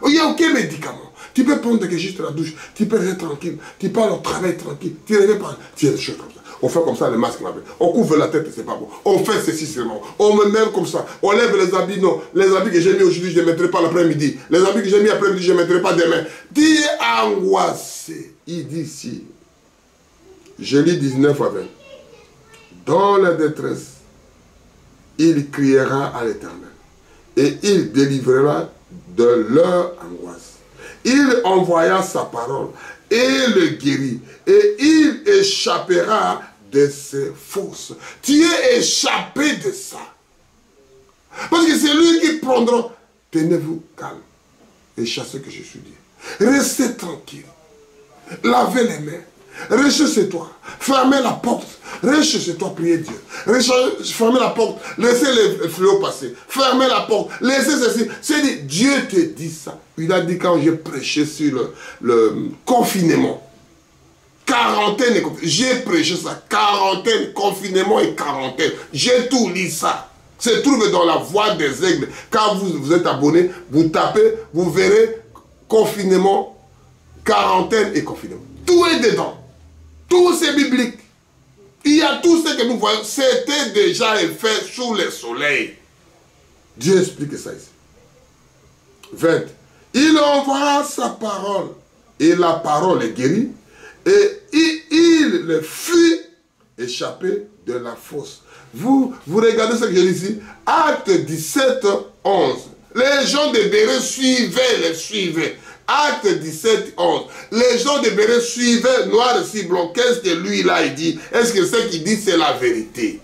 Il n'y a aucun médicament. Tu peux prendre juste la douche, tu peux rester tranquille, tu parles au travail tranquille, tu ne pas. Tu as des choses comme ça. On fait comme ça les masques, on couvre la tête, c'est pas bon. On fait ceci seulement. On me met comme ça. On lève les habits, non. Les habits que j'ai mis aujourd'hui, je ne les mettrai pas l'après-midi. Les habits que j'ai mis après-midi, je ne les mettrai pas demain. Tu es angoissé. Il dit ici, je lis 19 à 20. Dans la détresse, il criera à l'Éternel et il délivrera de leur angoisse. Il envoya sa parole et le guérit et il échappera de ses forces. Tu es échappé de ça. Parce que c'est lui qui prendra. Tenez-vous calme et chassez que je suis Dieu. Restez tranquille. Lavez les mains. Restez chez toi. Fermez la porte. Restez chez toi, priez Dieu. Fermez la porte. Laissez les fléaux passer. Fermez la porte. Laissez ceci. C'est dit, Dieu te dit ça. Il a dit quand j'ai prêché sur le confinement. Quarantaine et confinement. J'ai prêché ça. Quarantaine, confinement et quarantaine. J'ai tout lu ça. Se trouve dans la voie des aigles. Quand vous êtes abonné, vous tapez, vous verrez confinement, quarantaine et confinement. Tout est dedans. Tout c'est biblique. Il y a tout ce que nous voyons. C'était déjà fait sous le soleil. Dieu explique ça ici. 20. Il envoie sa parole, et la parole est guérie, et il le fit échapper de la fosse. Vous regardez ce que je dis ici, Acte 17, 11. Les gens de Béret les suivaient. Acte 17, 11. Les gens de Béret suivaient noir et si blanc. Qu'est-ce que lui là il dit? Est-ce que ce qu'il dit c'est la vérité?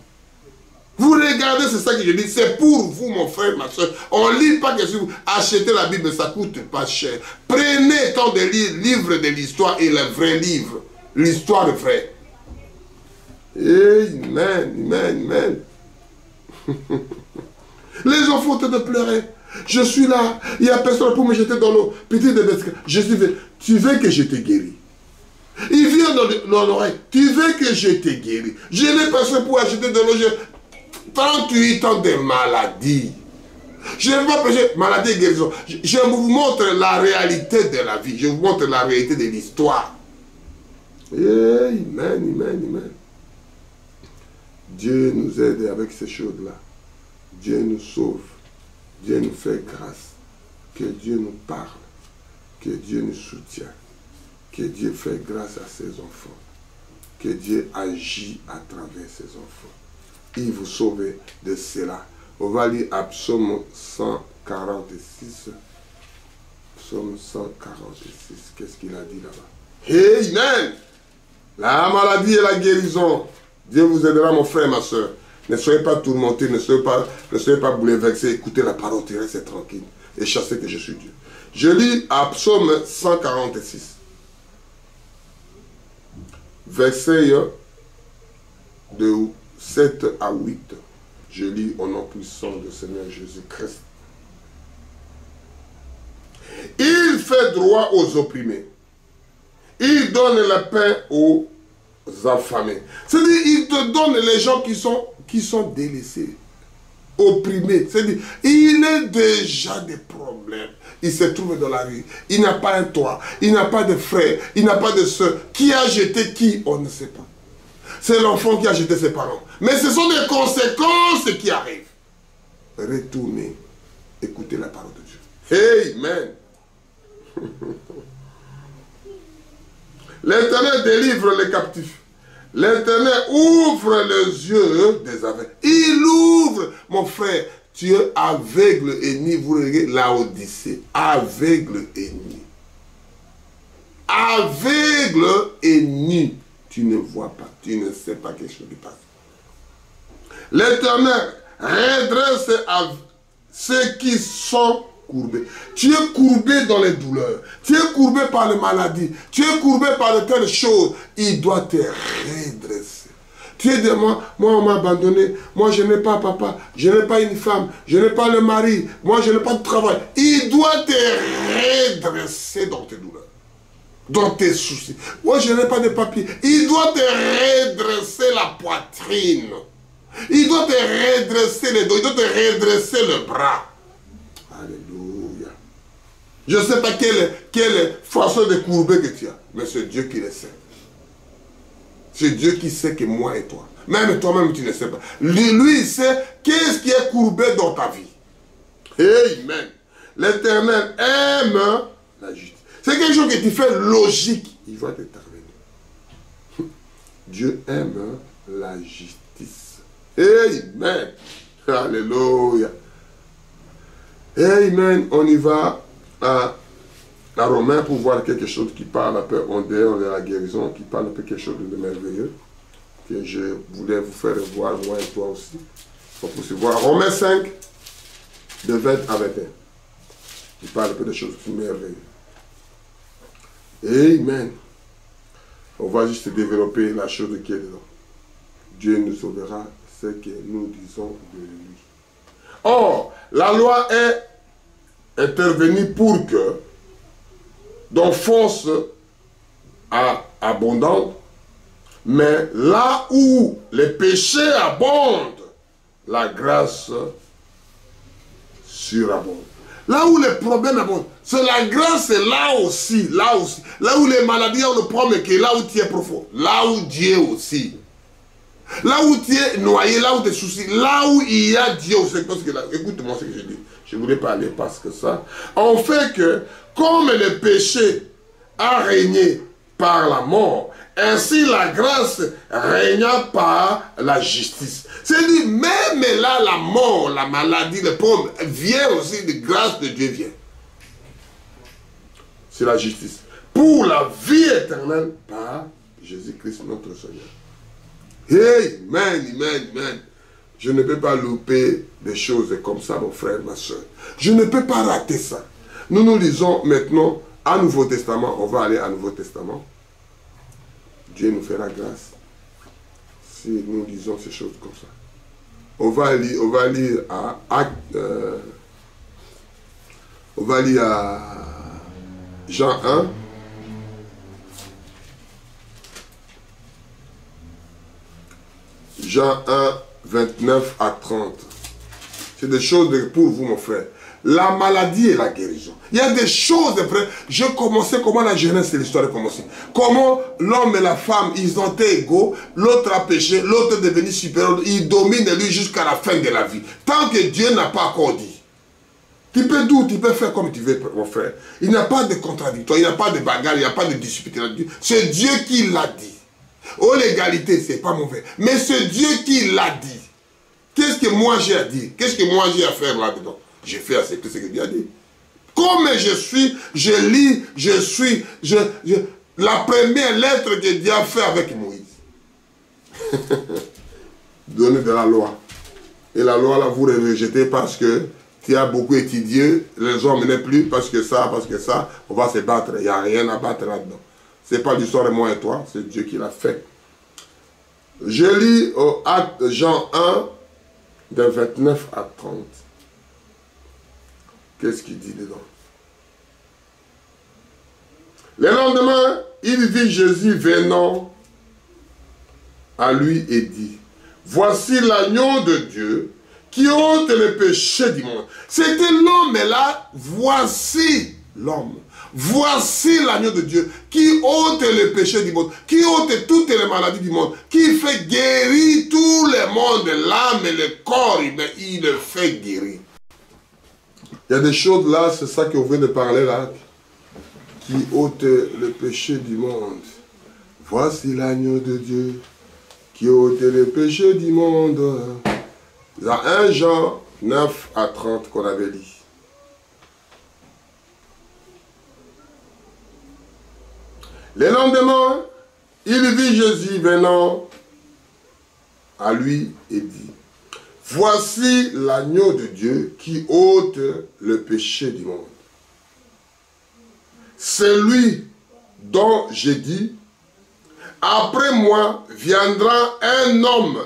Vous regardez, c'est ça que je dis, c'est pour vous mon frère, ma soeur. On ne lit pas que si vous achetez la Bible, ça ne coûte pas cher. Prenez tant de livres de l'histoire et le vrai livre. L'histoire vraie. Amen, amen, amen. Les gens font de pleurer. Je suis là, il n'y a personne pour me jeter dans l'eau. Petit de bête, je suis venu. Tu veux que je te guéris? Il vient dans l'oreille. Tu veux que je te guéris? Je n'ai personne pour acheter de l'eau. 38 ans de maladie. Je ne vais pas prêcher maladie et guérison. Je vous montre la réalité de la vie. Je vous montre la réalité de l'histoire. Amen, amen, amen. Dieu nous aide avec ces choses-là. Dieu nous sauve. Dieu nous fait grâce. Que Dieu nous parle. Que Dieu nous soutient. Que Dieu fait grâce à ses enfants. Que Dieu agit à travers ses enfants. Il vous sauve de cela. On va lire à Psaume 146. Psaume 146. Qu'est-ce qu'il a dit là-bas? Amen. La maladie et la guérison. Dieu vous aidera, mon frère et ma soeur. Ne soyez pas tourmentés, ne soyez pas bouleversés. Écoutez la parole, restez tranquille. Et chassez que je suis Dieu. Je lis à Psaume 146. Verset de 7 à 8. Je lis au nom puissant du Seigneur Jésus-Christ. Il fait droit aux opprimés. Il donne le pain aux affamés. C'est-à-dire, il te donne les gens qui sont délaissés, opprimés. C'est-à-dire, il a déjà des problèmes. Il se trouve dans la rue. Il n'a pas un toit. Il n'a pas de frère. Il n'a pas de soeur. Qui a jeté qui? On ne sait pas. C'est l'enfant qui a jeté ses parents. Mais ce sont des conséquences qui arrivent. Retournez. Écoutez la parole de Dieu. Amen. L'Éternel délivre les captifs. L'Éternel ouvre les yeux des aveugles. Il ouvre, mon frère. Tu es aveugle et ni. Vous regardez Laodicée. Aveugle et ni. Aveugle et ni. Tu ne vois pas, tu ne sais pas quelque chose qui passe. L'Éternel redresse à ceux qui sont courbés. Tu es courbé dans les douleurs. Tu es courbé par les maladies. Tu es courbé par de telles choses. Il doit te redresser. Tu es de moi, on m'a abandonné. Moi, je n'ai pas papa. Je n'ai pas une femme. Je n'ai pas le mari. Moi, je n'ai pas de travail. Il doit te redresser dans tes douleurs. Dans tes soucis. Moi, je n'ai pas de papier. Il doit te redresser la poitrine. Il doit te redresser les dos. Il doit te redresser le bras. Alléluia. Je ne sais pas quelle façon de courber que tu as. Mais c'est Dieu qui le sait. C'est Dieu qui sait que moi et toi. Même toi-même, tu ne sais pas. Lui, il sait qu'est-ce qui est courbé dans ta vie. Amen. L'Éternel aime la justice. C'est quelque chose que tu fais logique. Il va t'intervenir. Dieu aime la justice. Amen. Alléluia. Amen. On y va à Romains pour voir quelque chose qui parle un peu en dehors de la guérison, qui parle un peu quelque chose de merveilleux, que je voulais vous faire voir, moi et toi aussi. Pour voir Romains 5, de 20 à 21. Il parle un peu de choses merveilleuses. Amen. On va juste développer la chose qui est dedans. Dieu nous sauvera ce que nous disons de lui. Or, la loi est intervenue pour que, dans force abondante, mais là où les péchés abondent, la grâce surabonde. Là où les problèmes abondent, c'est la grâce, c'est là aussi. Là où les maladies, on ne promet que là où tu es profond. Là où Dieu aussi. Là où tu es noyé, là où tu es souci, là où il y a Dieu aussi. Parce que là, écoute-moi ce que je dis. Je voulais parler parce que ça, en fait que, comme le péché a régné par la mort, ainsi la grâce régna par la justice. C'est-à-dire, même là, la mort, la maladie, le problème, vient aussi de grâce de Dieu vient. C'est la justice. Pour la vie éternelle par Jésus-Christ notre Seigneur. Amen, amen, amen. Je ne peux pas louper des choses comme ça, mon frère, ma soeur. Je ne peux pas rater ça. Nous lisons maintenant à Nouveau Testament. On va aller à Nouveau Testament. Dieu nous fera grâce si nous lisons ces choses comme ça. On va lire à Jean 1. Jean 1, 29 à 30. C'est des choses pour vous, mon frère. La maladie et la guérison. Il y a des choses, frère. Je commençais comment la jeunesse, c'est l'histoire de commencer. Comment l'homme et la femme, ils ont été égaux. L'autre a péché, l'autre est devenu supérieur. Il domine lui jusqu'à la fin de la vie. Tant que Dieu n'a pas encore dit. Tu peux douter, tu peux faire comme tu veux, mon frère. Il n'y a pas de contradictoire, il n'y a pas de bagarre, il n'y a pas de dispute. C'est Dieu qui l'a dit. Oh, l'égalité, c'est pas mauvais. Mais c'est Dieu qui l'a dit. Qu'est-ce que moi j'ai à dire? Qu'est-ce que moi j'ai à faire là-dedans? J'ai fait accepter ce que Dieu a dit. Comme je suis, je lis, la première lettre que Dieu a fait avec Moïse. Donner de la loi. Et la loi, là, vous la rejetez parce que tu as beaucoup étudié, les hommes n'est plus, parce que ça, on va se battre. Il n'y a rien à battre là-dedans. Ce n'est pas l'histoire de moi et toi, c'est Dieu qui l'a fait. Je lis au acte Jean 1, de 29 à 30. Qu'est-ce qu'il dit dedans? Le lendemain, il vit Jésus venant à lui et dit, voici l'agneau de Dieu qui ôte le péché du monde. C'était l'homme là, voici l'homme. Voici l'agneau de Dieu qui ôte le péché du monde, qui ôte toutes les maladies du monde, qui fait guérir tout le monde, l'âme et le corps, mais il le fait guérir. Il y a des choses là, c'est ça que vous venez de parler là, qui ôte le péché du monde. Voici l'agneau de Dieu qui ôte le péché du monde. Il y a 1 Jean 9 à 30 qu'on avait lu. Le lendemain, il vit Jésus venant à lui et dit, voici l'agneau de Dieu qui ôte le péché du monde. C'est lui dont j'ai dit, après moi viendra un homme,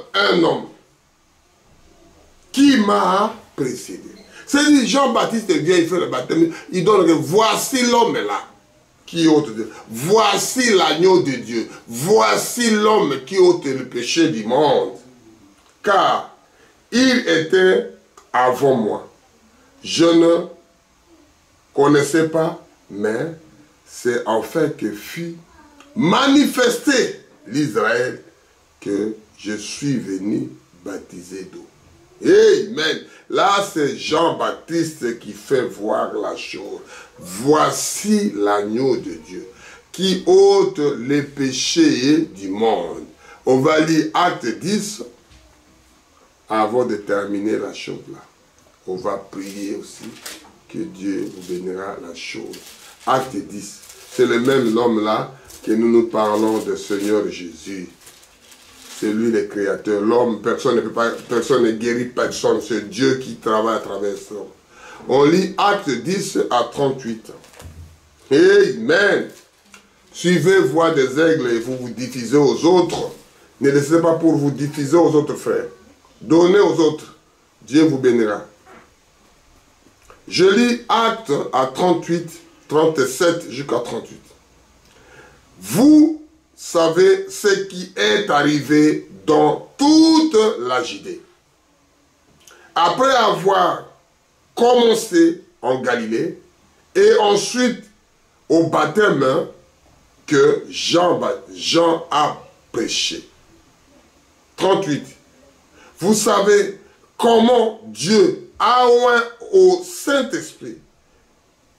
qui m'a précédé. C'est-à-dire Jean-Baptiste vient, il fait le baptême, il donne, voici l'homme là. Qui ôte Dieu. Voici l'agneau de Dieu. Voici l'homme qui ôte le péché du monde. Car il était avant moi. Je ne connaissais pas, mais c'est en fait que fut manifesté l'Israël que je suis venu baptiser d'eau. Amen. Là, c'est Jean-Baptiste qui fait voir la chose. Voici l'agneau de Dieu qui ôte les péchés du monde. On va lire Acte 10 avant de terminer la chose là. On va prier aussi que Dieu vous bénira la chose. Acte 10. C'est le même homme là que nous parlons de Seigneur Jésus. C'est lui le créateur. L'homme, personne ne peut pas, personne ne guérit personne. C'est Dieu qui travaille à travers ça. On lit Acte 10 à 38. Amen. Suivez voie des aigles et vous vous diffusez aux autres. Ne laissez pas pour vous diffuser aux autres frères. Donnez aux autres. Dieu vous bénira. Je lis Acte à 38, 37 jusqu'à 38. Vous savez ce qui est arrivé dans toute la Judée. Après avoir commencé en Galilée et ensuite au baptême que Jean a prêché. 38. Vous savez comment Dieu a au Saint-Esprit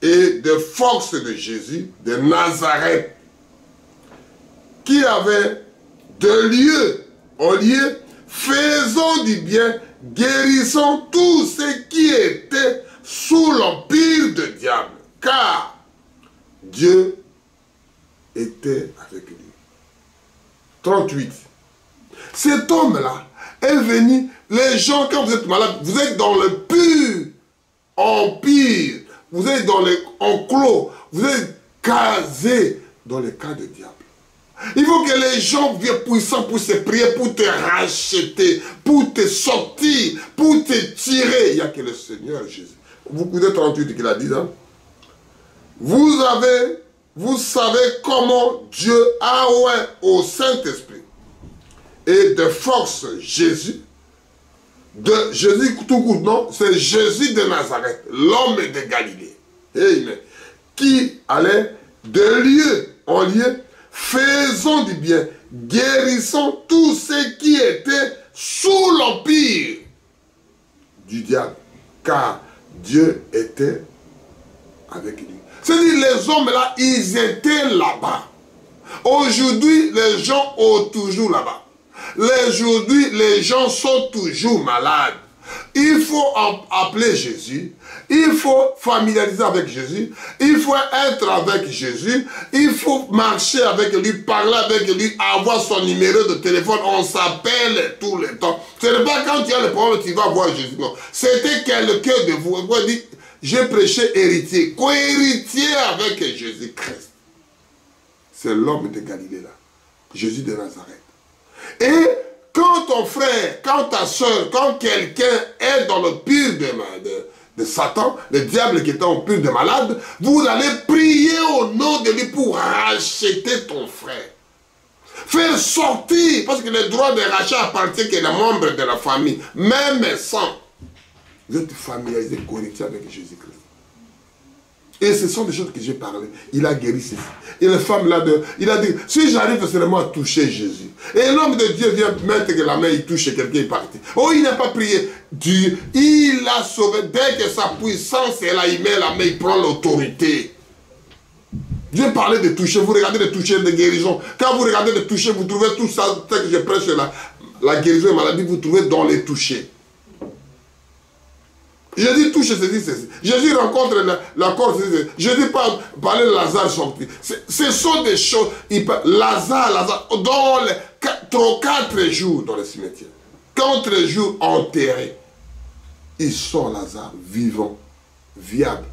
et de force de Jésus de Nazareth, qui avait de lieu en lieu, faisant du bien, guérissant tous ceux qui étaient sous l'empire du diable, car Dieu était avec lui. 38. Cet homme-là est venu, les gens, quand vous êtes malade, vous êtes dans le pur empire, vous êtes dans les enclos, vous êtes casé dans le cas du diable. Il faut que les gens viennent puissants pour se prier, pour te racheter, pour te sortir, pour te tirer. Il n'y a que le Seigneur Jésus. Vous connaissez 38 qu'il a dit, hein? Vous savez comment Dieu a oint au Saint-Esprit et de force Jésus, Jésus tout court, non, c'est Jésus de Nazareth, l'homme de Galilée, amen, qui allait de lieu en lieu, faisant du bien, guérissant tous ceux qui étaient sous l'empire du diable, car Dieu était avec lui. C'est-à-dire, les hommes là, ils étaient là-bas. Aujourd'hui, les gens sont toujours là-bas. Aujourd'hui, les gens sont toujours malades. Il faut appeler Jésus. Il faut familiariser avec Jésus. Il faut être avec Jésus. Il faut marcher avec lui, parler avec lui, avoir son numéro de téléphone. On s'appelle tout le temps. Ce n'est pas quand tu as le problème que tu vas voir Jésus. Non. C'était quelqu'un de vous. On dit, j'ai prêché héritier, co-héritier avec Jésus-Christ. C'est l'homme de Galilée là, Jésus de Nazareth. Et quand ton frère, quand ta soeur, quand quelqu'un est dans le pire de Satan, le diable qui est en pire de malade, vous allez prier au nom de lui pour racheter ton frère. Faire sortir, parce que le droit de rachat appartient qu'à les membres de la famille, même sans. Vous êtes familiarisé, connecté avec Jésus-Christ. Et ce sont des choses que j'ai parlé. Il a guéri ses filles. Et la femme là, il a dit, si j'arrive seulement à toucher Jésus. Et l'homme de Dieu vient mettre que la main, il touche quelqu'un, il partit. Oh, il n'a pas prié. Dieu, il l'a sauvé. Dès que sa puissance est là, il met la main, il prend l'autorité. Dieu parlait de toucher. Vous regardez de toucher, de guérison. Quand vous regardez de toucher, vous trouvez tout ça, ce que je prêche là, la guérison et la maladie, vous trouvez dans les touchés. Jésus touche ceci. Jésus rencontre la corde. Je ne dis pas parler de Lazare sorti. Ce sont des choses. Lazare, dans les 4 jours dans le cimetière. 4 jours enterrés. Ils sont Lazare, vivant, viable.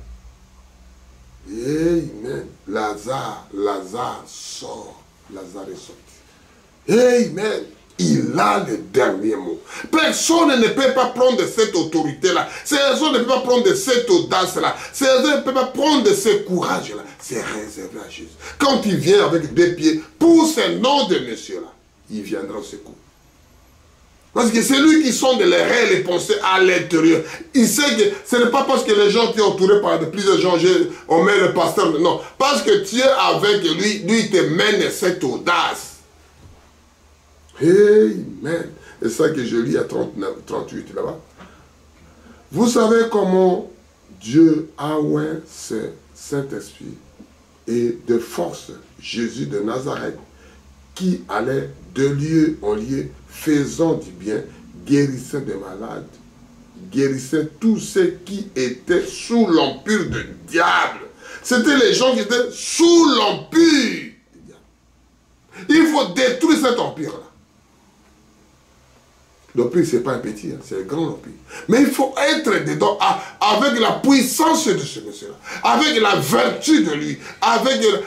Amen. Lazare sort. Lazare est sorti. Amen. Il a le dernier mot. Personne ne peut pas prendre cette autorité-là. Personne ne peut pas prendre cette audace-là. Personne ne peut pas prendre ce courage-là. C'est réservé à Jésus. Quand il vient avec 2 pieds, pour ce nom de monsieur-là, il viendra au secours. Parce que c'est lui qui sonde les réelles pensées à l'intérieur. Il sait que ce n'est pas parce que les gens sont entourés par plusieurs gens, on met le pasteur. Non, parce que Dieu avec lui, lui te mène cette audace. Amen. C'est ça que je lis à 38 là-bas. Vous savez comment Dieu a oint ce Saint-Esprit et de force Jésus de Nazareth qui allait de lieu en lieu faisant du bien, guérissant des malades, guérissant tous ceux qui étaient sous l'empire du diable. C'était les gens qui étaient sous l'empire du diable. Il faut détruire cet empire-là. L'empire, ce n'est pas un petit, hein, c'est un grand empire. Mais il faut être dedans avec la puissance de ce monsieur-là, avec la vertu de lui, avec le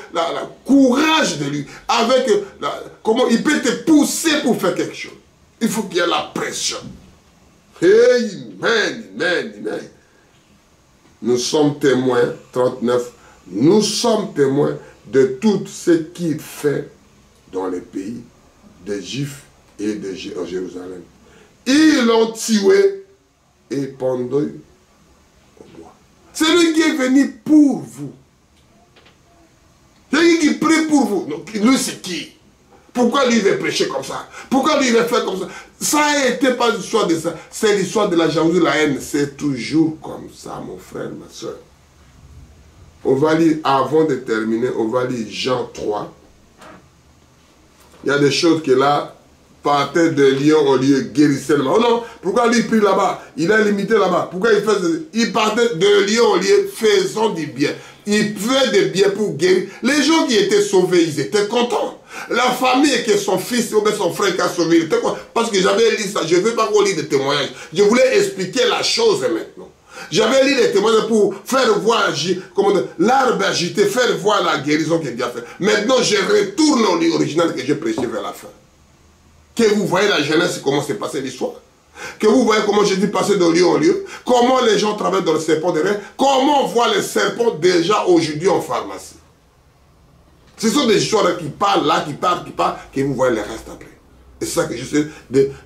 courage de lui, avec comment il peut te pousser pour faire quelque chose. Il faut qu'il y ait la pression. Amen, amen, amen. Nous sommes témoins, 39, nous sommes témoins de tout ce qu'il fait dans les pays des Juifs et de Jérusalem. Ils l'ont tué et pendu au bois. C'est lui qui est venu pour vous. C'est lui qui prie pour vous. Donc, lui, c'est qui? Pourquoi lui il veut prêcher comme ça? Pourquoi lui il veut faire comme ça? Ça n'était pas l'histoire de ça. C'est l'histoire de la jalousie, de la haine. C'est toujours comme ça, mon frère, ma soeur. On va lire, avant de terminer, on va lire Jean 3. Il y a des choses que là, partait de lion au lieu guérissait là-bas. Oh non, pourquoi lui il prie là-bas? Il est limité là-bas. Pourquoi il fait ça? Il partait de lion au lieu faisant du bien. Il fait du bien pour guérir. Les gens qui étaient sauvés, ils étaient contents. La famille que son fils ou son frère qui a sauvé, il était content. Parce que j'avais lu ça. Je ne veux pas qu'on lise des témoignages. Je voulais expliquer la chose maintenant. J'avais lu les témoignages pour faire voir l'arbre agité, faire voir la guérison que Dieu a fait. Maintenant, je retourne au livre original que j'ai prêché vers la fin. Que vous voyez la jeunesse, comment s'est passée l'histoire. Que vous voyez comment Jésus passait de lieu en lieu. Comment les gens travaillent dans le serpent derrière. Comment on voit les serpents déjà aujourd'hui en pharmacie. Ce sont des histoires qui parlent là, qui parlent, que vous voyez le reste après. Et c'est ça que j'essaie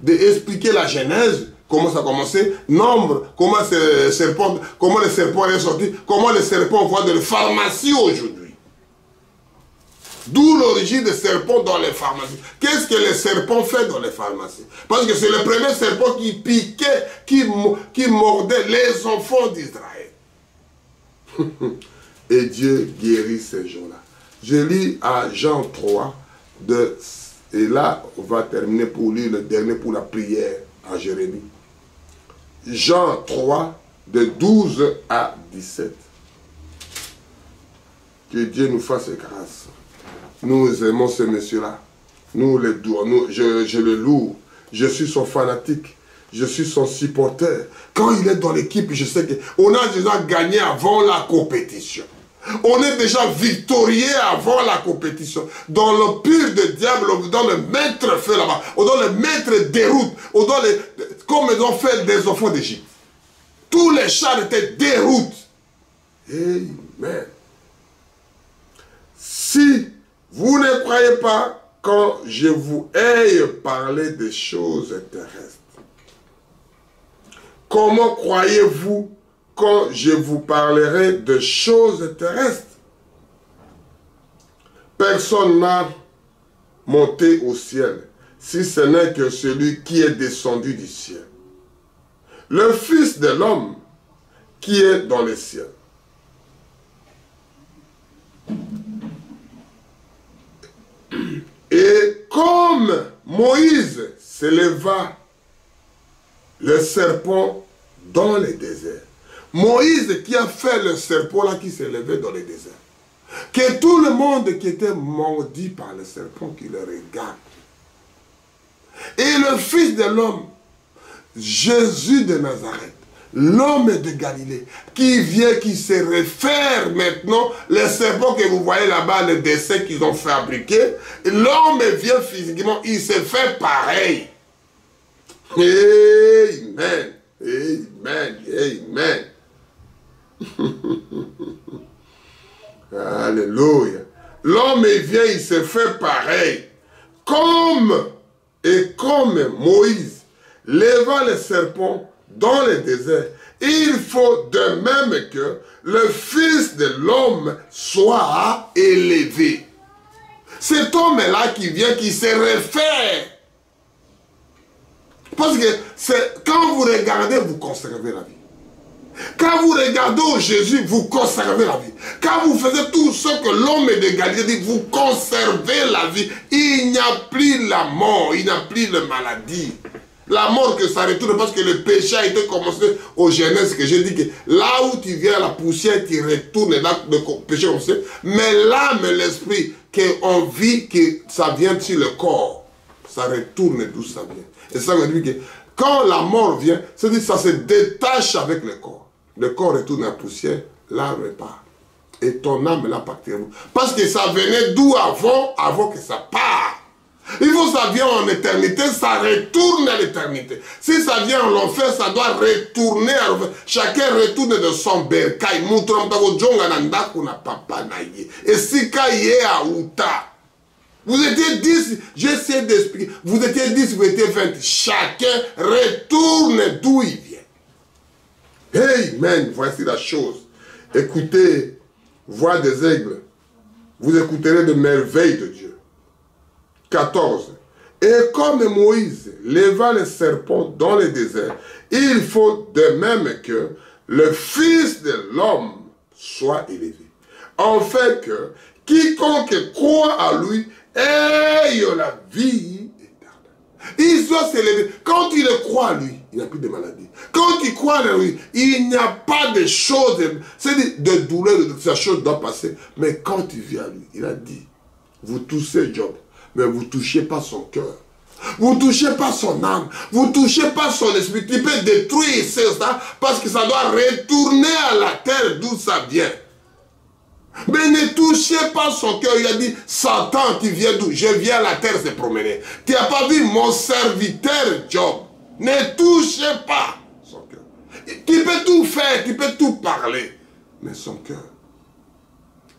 d'expliquer la genèse. Comment ça a commencé, nombre, comment le serpent est sorti, comment le serpent voit de la pharmacie aujourd'hui. D'où l'origine des serpents dans les pharmacies. Qu'est-ce que les serpents font dans les pharmacies? Parce que c'est le premier serpent qui piquait, qui mordait les enfants d'Israël. Et Dieu guérit ces gens-là. Je lis à Jean 3, et là, on va terminer pour lire le dernier pour la prière à Jérémie. Jean 3, de 12 à 17. Que Dieu nous fasse grâce. Nous aimons ce monsieur-là. Nous le douons. Je le loue. Je suis son fanatique. Je suis son supporter. Quand il est dans l'équipe, je sais qu'on a déjà gagné avant la compétition. On est déjà victorieux avant la compétition. Dans le pur de diable, on donne le maître feu là-bas. On donne le maître déroute. On donne comme ils ont fait des enfants d'Égypte. Tous les chars étaient déroute. Amen. Si vous ne croyez pas quand je vous ai parlé des choses terrestres, comment croyez-vous quand je vous parlerai de choses terrestres? Personne n'a monté au ciel, si ce n'est que celui qui est descendu du ciel. Le Fils de l'homme qui est dans les cieux. Et comme Moïse s'éleva le serpent dans le désert. Moïse qui a fait le serpent là qui s'élevait dans le désert. Que tout le monde qui était maudit par le serpent qui le regarde. Et le Fils de l'homme, Jésus de Nazareth, l'homme de Galilée, qui vient, qui se réfère maintenant, les serpents que vous voyez là-bas, les dessins qu'ils ont fabriqués, l'homme vient physiquement, il se fait pareil. Amen, amen, amen. Alléluia. L'homme vient, il se fait pareil. Comme Moïse leva le serpent dans le désert, il faut de même que le Fils de l'homme soit élevé. Cet homme-là qui vient, qui se réfère. Parce que quand vous regardez, vous conservez la vie. Quand vous regardez au Jésus, vous conservez la vie. Quand vous faites tout ce que l'homme de Galilée dit, vous conservez la vie. Il n'y a plus la mort, il n'y a plus la maladie. La mort que ça retourne parce que le péché a été commencé au Genèse, que j'ai dit que là où tu viens, la poussière, tu retournes, là le péché commencé. Mais l'âme et l'esprit, qu'on vit, que ça vient sur le corps, ça retourne d'où ça vient. Et ça veut dire que quand la mort vient, c'est-à-dire que ça se détache avec le corps. Le corps retourne à la poussière, l'âme repart. Et ton âme là partira. Parce que ça venait d'où avant que ça parte. Il faut que ça vienne en éternité, ça retourne à l'éternité. Si ça vient en enfer, ça doit retourner à l'enfer. Chacun retourne de son bercail. Et si kaye à Outa. Vous étiez 10, j'essaie d'expliquer. Vous étiez 10, vous étiez 20. Chacun retourne d'où il vient. Amen. Voici la chose. Écoutez, voix des aigles. Vous écouterez de merveilles de Dieu. 14. Et comme Moïse leva le serpent dans le désert, il faut de même que le Fils de l'homme soit élevé. En fait que quiconque croit à lui ait la vie éternelle. Il doit s'élever. Quand il croit à lui, il n'y a plus de maladie. Quand il croit à lui, il n'y a pas de choses, c'est de douleur, de ces choses doivent passer. Mais quand il vient à lui, il a dit, vous touchez Job, mais vous ne touchez pas son cœur. Vous ne touchez pas son âme. Vous ne touchez pas son esprit. Tu peux détruire ça parce que ça doit retourner à la terre d'où ça vient. Mais ne touchez pas son cœur. Il a dit, Satan, tu viens d'où? Je viens à la terre se promener. Tu n'as pas vu mon serviteur Job? Ne touchez pas son cœur. Tu peux tout faire, tu peux tout parler. Mais son cœur,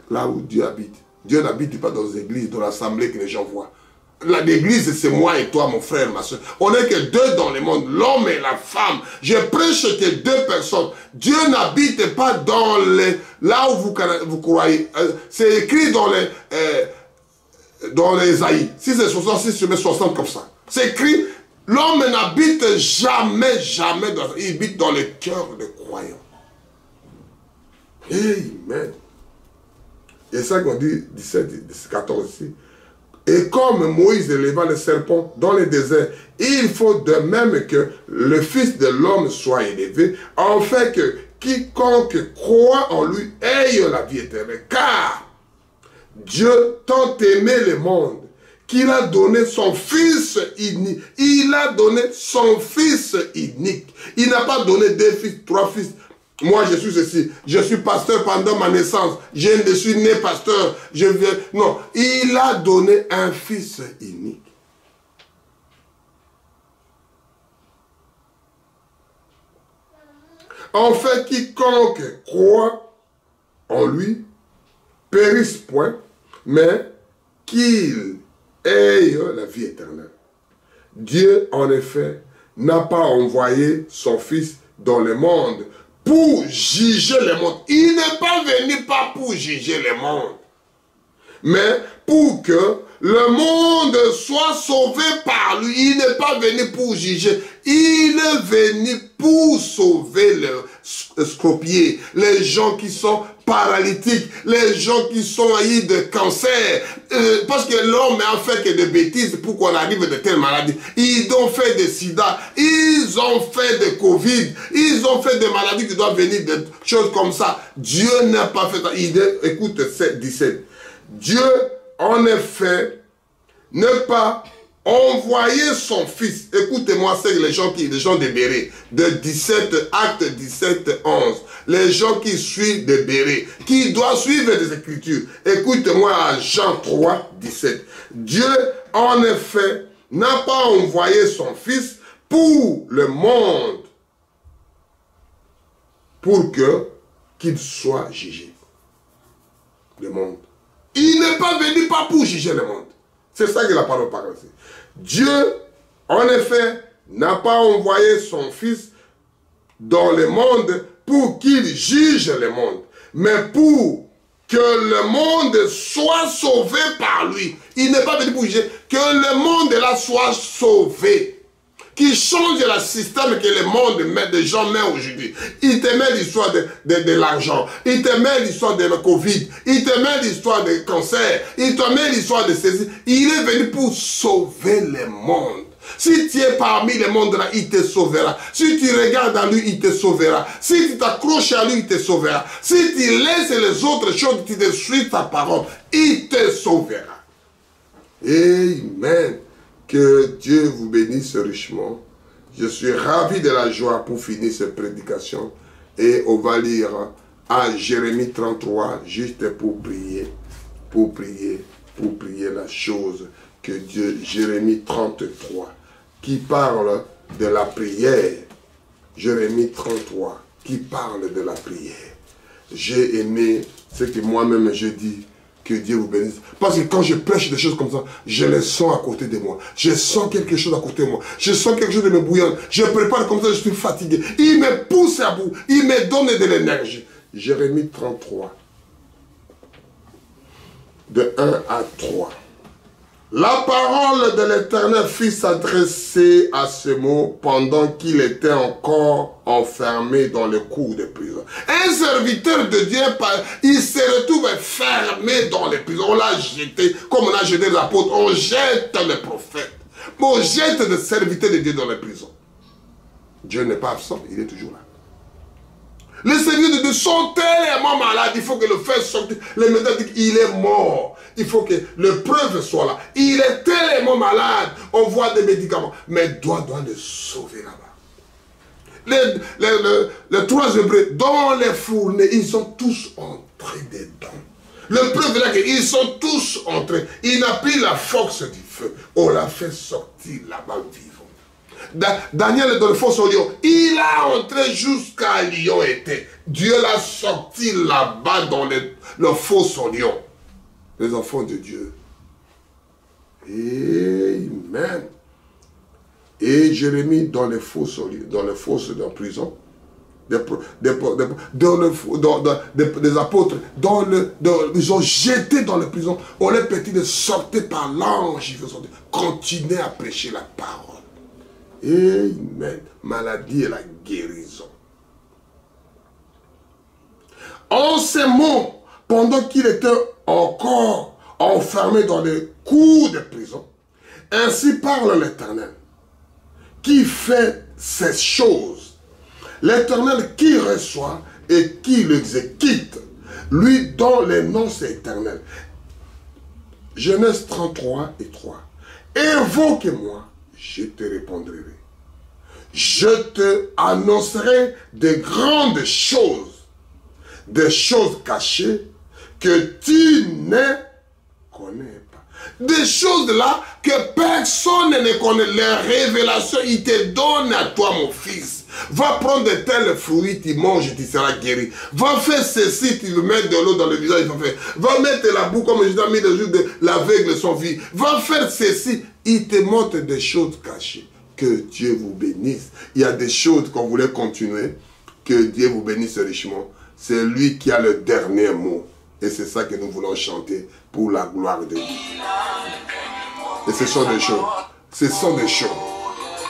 là où Dieu habite. Dieu n'habite pas dans les églises, dans l'assemblée que les gens voient. L'église, c'est moi et toi, mon frère, ma soeur. On n'est que deux dans le monde, l'homme et la femme. Je prêche que deux personnes. Dieu n'habite pas dans les... Là où vous croyez. C'est écrit dans les Isaïe. Si c'est 66, je mets 60 comme ça. C'est écrit, l'homme n'habite jamais, jamais dans... Il habite dans le cœur des croyants. Amen. Et ça qu'on dit, 17, 14 ici. Et comme Moïse éleva le serpent dans le désert, il faut de même que le Fils de l'homme soit élevé, en fait que quiconque croit en lui ait la vie éternelle. Car Dieu tant aimé le monde qu'il a donné son Fils unique. Il a donné son Fils unique. Il n'a pas donné 2 fils, 3 fils. Moi, je suis ceci. Je suis pasteur pendant ma naissance. Je suis né pasteur. Non, il a donné un Fils unique. En fait, quiconque croit en lui périsse point, mais qu'il ait la vie éternelle. Dieu, en effet, n'a pas envoyé son Fils dans le monde pour juger le monde. Il n'est pas venu pas pour juger le monde, mais pour que le monde soit sauvé par lui. Il n'est pas venu pour juger. Il est venu pour sauver les scopiers, les gens qui sont paralytiques, les gens qui sont haïs de cancer. Parce que l'homme a fait que des bêtises pour qu'on arrive de telles maladies. Ils ont fait des sida, ils ont fait des Covid, ils ont fait des maladies qui doivent venir, des choses comme ça. Dieu n'a pas fait ça. Écoute 17. Dieu, en effet, n'a pas envoyé son Fils. Écoutez-moi, c'est les gens des bérets, de 17, acte 17, 11. Les gens qui suivent des bérets, qui doivent suivre des Écritures. Écoutez-moi à Jean 3, 17. Dieu, en effet, n'a pas envoyé son Fils pour le monde, pour qu'il soit jugé. Le monde. Il n'est pas venu pas pour juger le monde. C'est ça que la parole parle ici. Dieu, en effet, n'a pas envoyé son Fils dans le monde pour qu'il juge le monde, mais pour que le monde soit sauvé par lui. Il n'est pas venu pour juger, que le monde là soit sauvé. Qui change le système que le monde met, des gens mettent aujourd'hui. Il te met l'histoire de l'argent, il te met l'histoire de la Covid, il te met l'histoire de cancer, il te met l'histoire de ceci. Il est venu pour sauver le monde. Si tu es parmi les mondes là, il te sauvera. Si tu regardes à lui, il te sauvera. Si tu t'accroches à lui, il te sauvera. Si tu laisses les autres choses, tu détruis ta parole, il te sauvera. Amen. Que Dieu vous bénisse richement. Je suis ravi de la joie pour finir cette prédication. Et on va lire à Jérémie 33, juste pour prier la chose que Dieu, Jérémie 33, qui parle de la prière. Jérémie 33, qui parle de la prière. J'ai aimé ce que moi-même je dis. Que Dieu vous bénisse. Parce que quand je prêche des choses comme ça, je les sens à côté de moi. Je sens quelque chose à côté de moi. Je sens quelque chose de me bouillant. Je prépare comme ça, je suis fatigué. Il me pousse à bout. Il me donne de l'énergie. Jérémie 33. De 1 à 3. La parole de l'Éternel fit s'adresser à ce mot pendant qu'il était encore enfermé dans le cour de prison. Un serviteur de Dieu, il se retrouve fermé dans les prisons. On l'a jeté, comme on a jeté l'apôtre, on jette le prophète. On jette le serviteur de Dieu dans les prisons. Dieu n'est pas absent, il est toujours là. Les serviteurs de Dieu sont tellement malades, il faut que le fait sorte. Les médecins disent qu'il est mort. Il faut que le preuve soit là. Il est tellement malade, on voit des médicaments. Mais doit le sauver là-bas. Les 3 Hébreux, dans les fournées, ils sont tous entrés dedans. Le preuve est là qu'ils sont tous entrés. Il n'a plus la force du feu. On l'a fait sortir là-bas vivant. Daniel est dans le fosse au lion. Il a entré jusqu'à lion était. Dieu l'a sorti là-bas dans le fosse au lion. Les enfants de Dieu. Amen. Et Jérémie dans les fosses de prison. Des apôtres, ils ont jeté dans la prison. On les petit de sortir par l'ange. Continuer à prêcher la parole. Amen. Maladie et la guérison. En ces mots, pendant qu'il était encore enfermé dans les cours de prison, ainsi parle l'Éternel, qui fait ces choses. L'Éternel qui reçoit et qui l'exécute, lui dont les noms c'est éternel. Genèse 33 et 3. Invoque-moi, je te répondrai. Je te annoncerai de grandes choses, des choses cachées que tu ne connais pas. Des choses là que personne ne connaît. Les révélations, il te donne à toi, mon fils. Va prendre de tels fruits, tu manges, tu seras guéri. Va faire ceci, tu le mets de l'eau dans le visage. Va mettre la boue comme je t'ai mis le jour de l'aveugle son vie. Va faire ceci. Il te montre des choses cachées. Que Dieu vous bénisse. Il y a des choses qu'on voulait continuer. Que Dieu vous bénisse richement. C'est lui qui a le dernier mot. Et c'est ça que nous voulons chanter pour la gloire de Dieu. Et ce sont des choses. Ce sont des choses.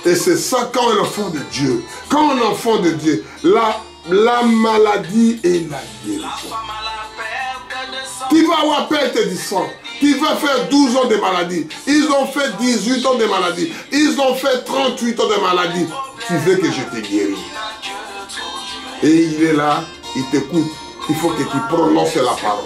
Et c'est ça quand un enfant de Dieu. Quand un enfant de Dieu, la maladie et la guérison. Tu vas avoir perte du sang. Tu vas faire 12 ans de maladie. Ils ont fait 18 ans de maladie. Ils ont fait 38 ans de maladie. Tu veux que je te guérisse. Et il est là, il t'écoute. Il faut que tu prononces la parole.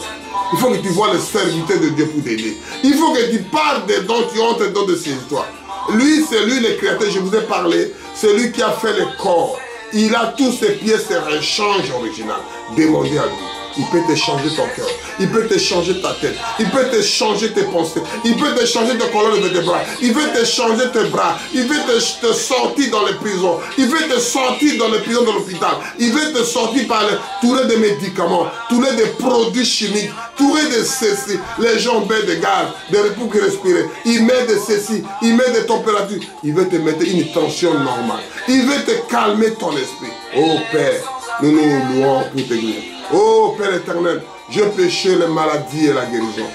Il faut que tu vois le serviteur de Dieu pour t'aider. Il faut que tu parles des dons, tu entres dans de ces histoires. Lui, c'est lui le créateur, je vous ai parlé. C'est lui qui a fait le corps. Il a tous ses pièces et rechange original. Demandez à lui. Il peut te changer ton cœur. Il peut te changer ta tête. Il peut te changer tes pensées. Il peut te changer tes colonnes de tes bras. Il veut te changer tes bras. Il veut te sortir dans les prisons. Il veut te sortir dans les prisons de l'hôpital. Il veut te sortir par touré de médicaments, touré de produits chimiques, touré de ceci. Les gens baissent de gaz, des repos qui respirer. Il met de ceci. Il met des températures. Il veut te mettre une tension normale. Il veut te calmer ton esprit. Oh Père, nous nous louons pour te guérir. Oh Père éternel, je péchais les maladies et la guérison.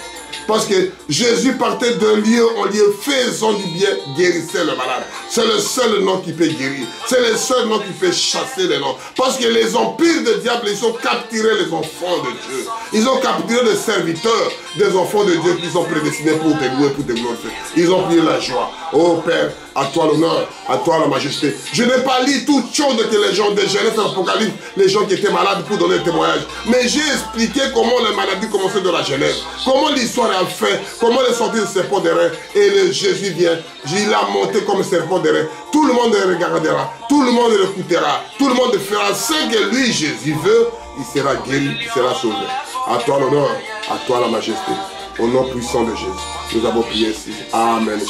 Parce que Jésus partait d'un lieu en lieu, faisant du bien, guérissait le malade. C'est le seul nom qui peut guérir. C'est le seul nom qui peut chasser les noms. Parce que les empires de diable, ils ont capturé les enfants de Dieu. Ils ont capturé les serviteurs des enfants de Dieu qui sont prédestinés pour te louer, pour te glorifier. Ils ont pris la joie. Oh Père, à toi l'honneur, à toi la majesté. Je n'ai pas lu toutes choses que les gens de Genèse et l'Apocalypse, les gens qui étaient malades pour donner le témoignage. Mais j'ai expliqué comment les maladies commençaient de la Genèse. Comment l'histoire a fait, comment les sorties de serpent d'airain. Et le Jésus vient, il a monté comme serpent d'airain. Tout le monde regardera, tout le monde l'écoutera, tout le monde fera ce que lui, Jésus veut. Il sera guéri, il sera sauvé. À toi l'honneur, à toi la majesté. Au nom puissant de Jésus, nous avons prié ici. Amen.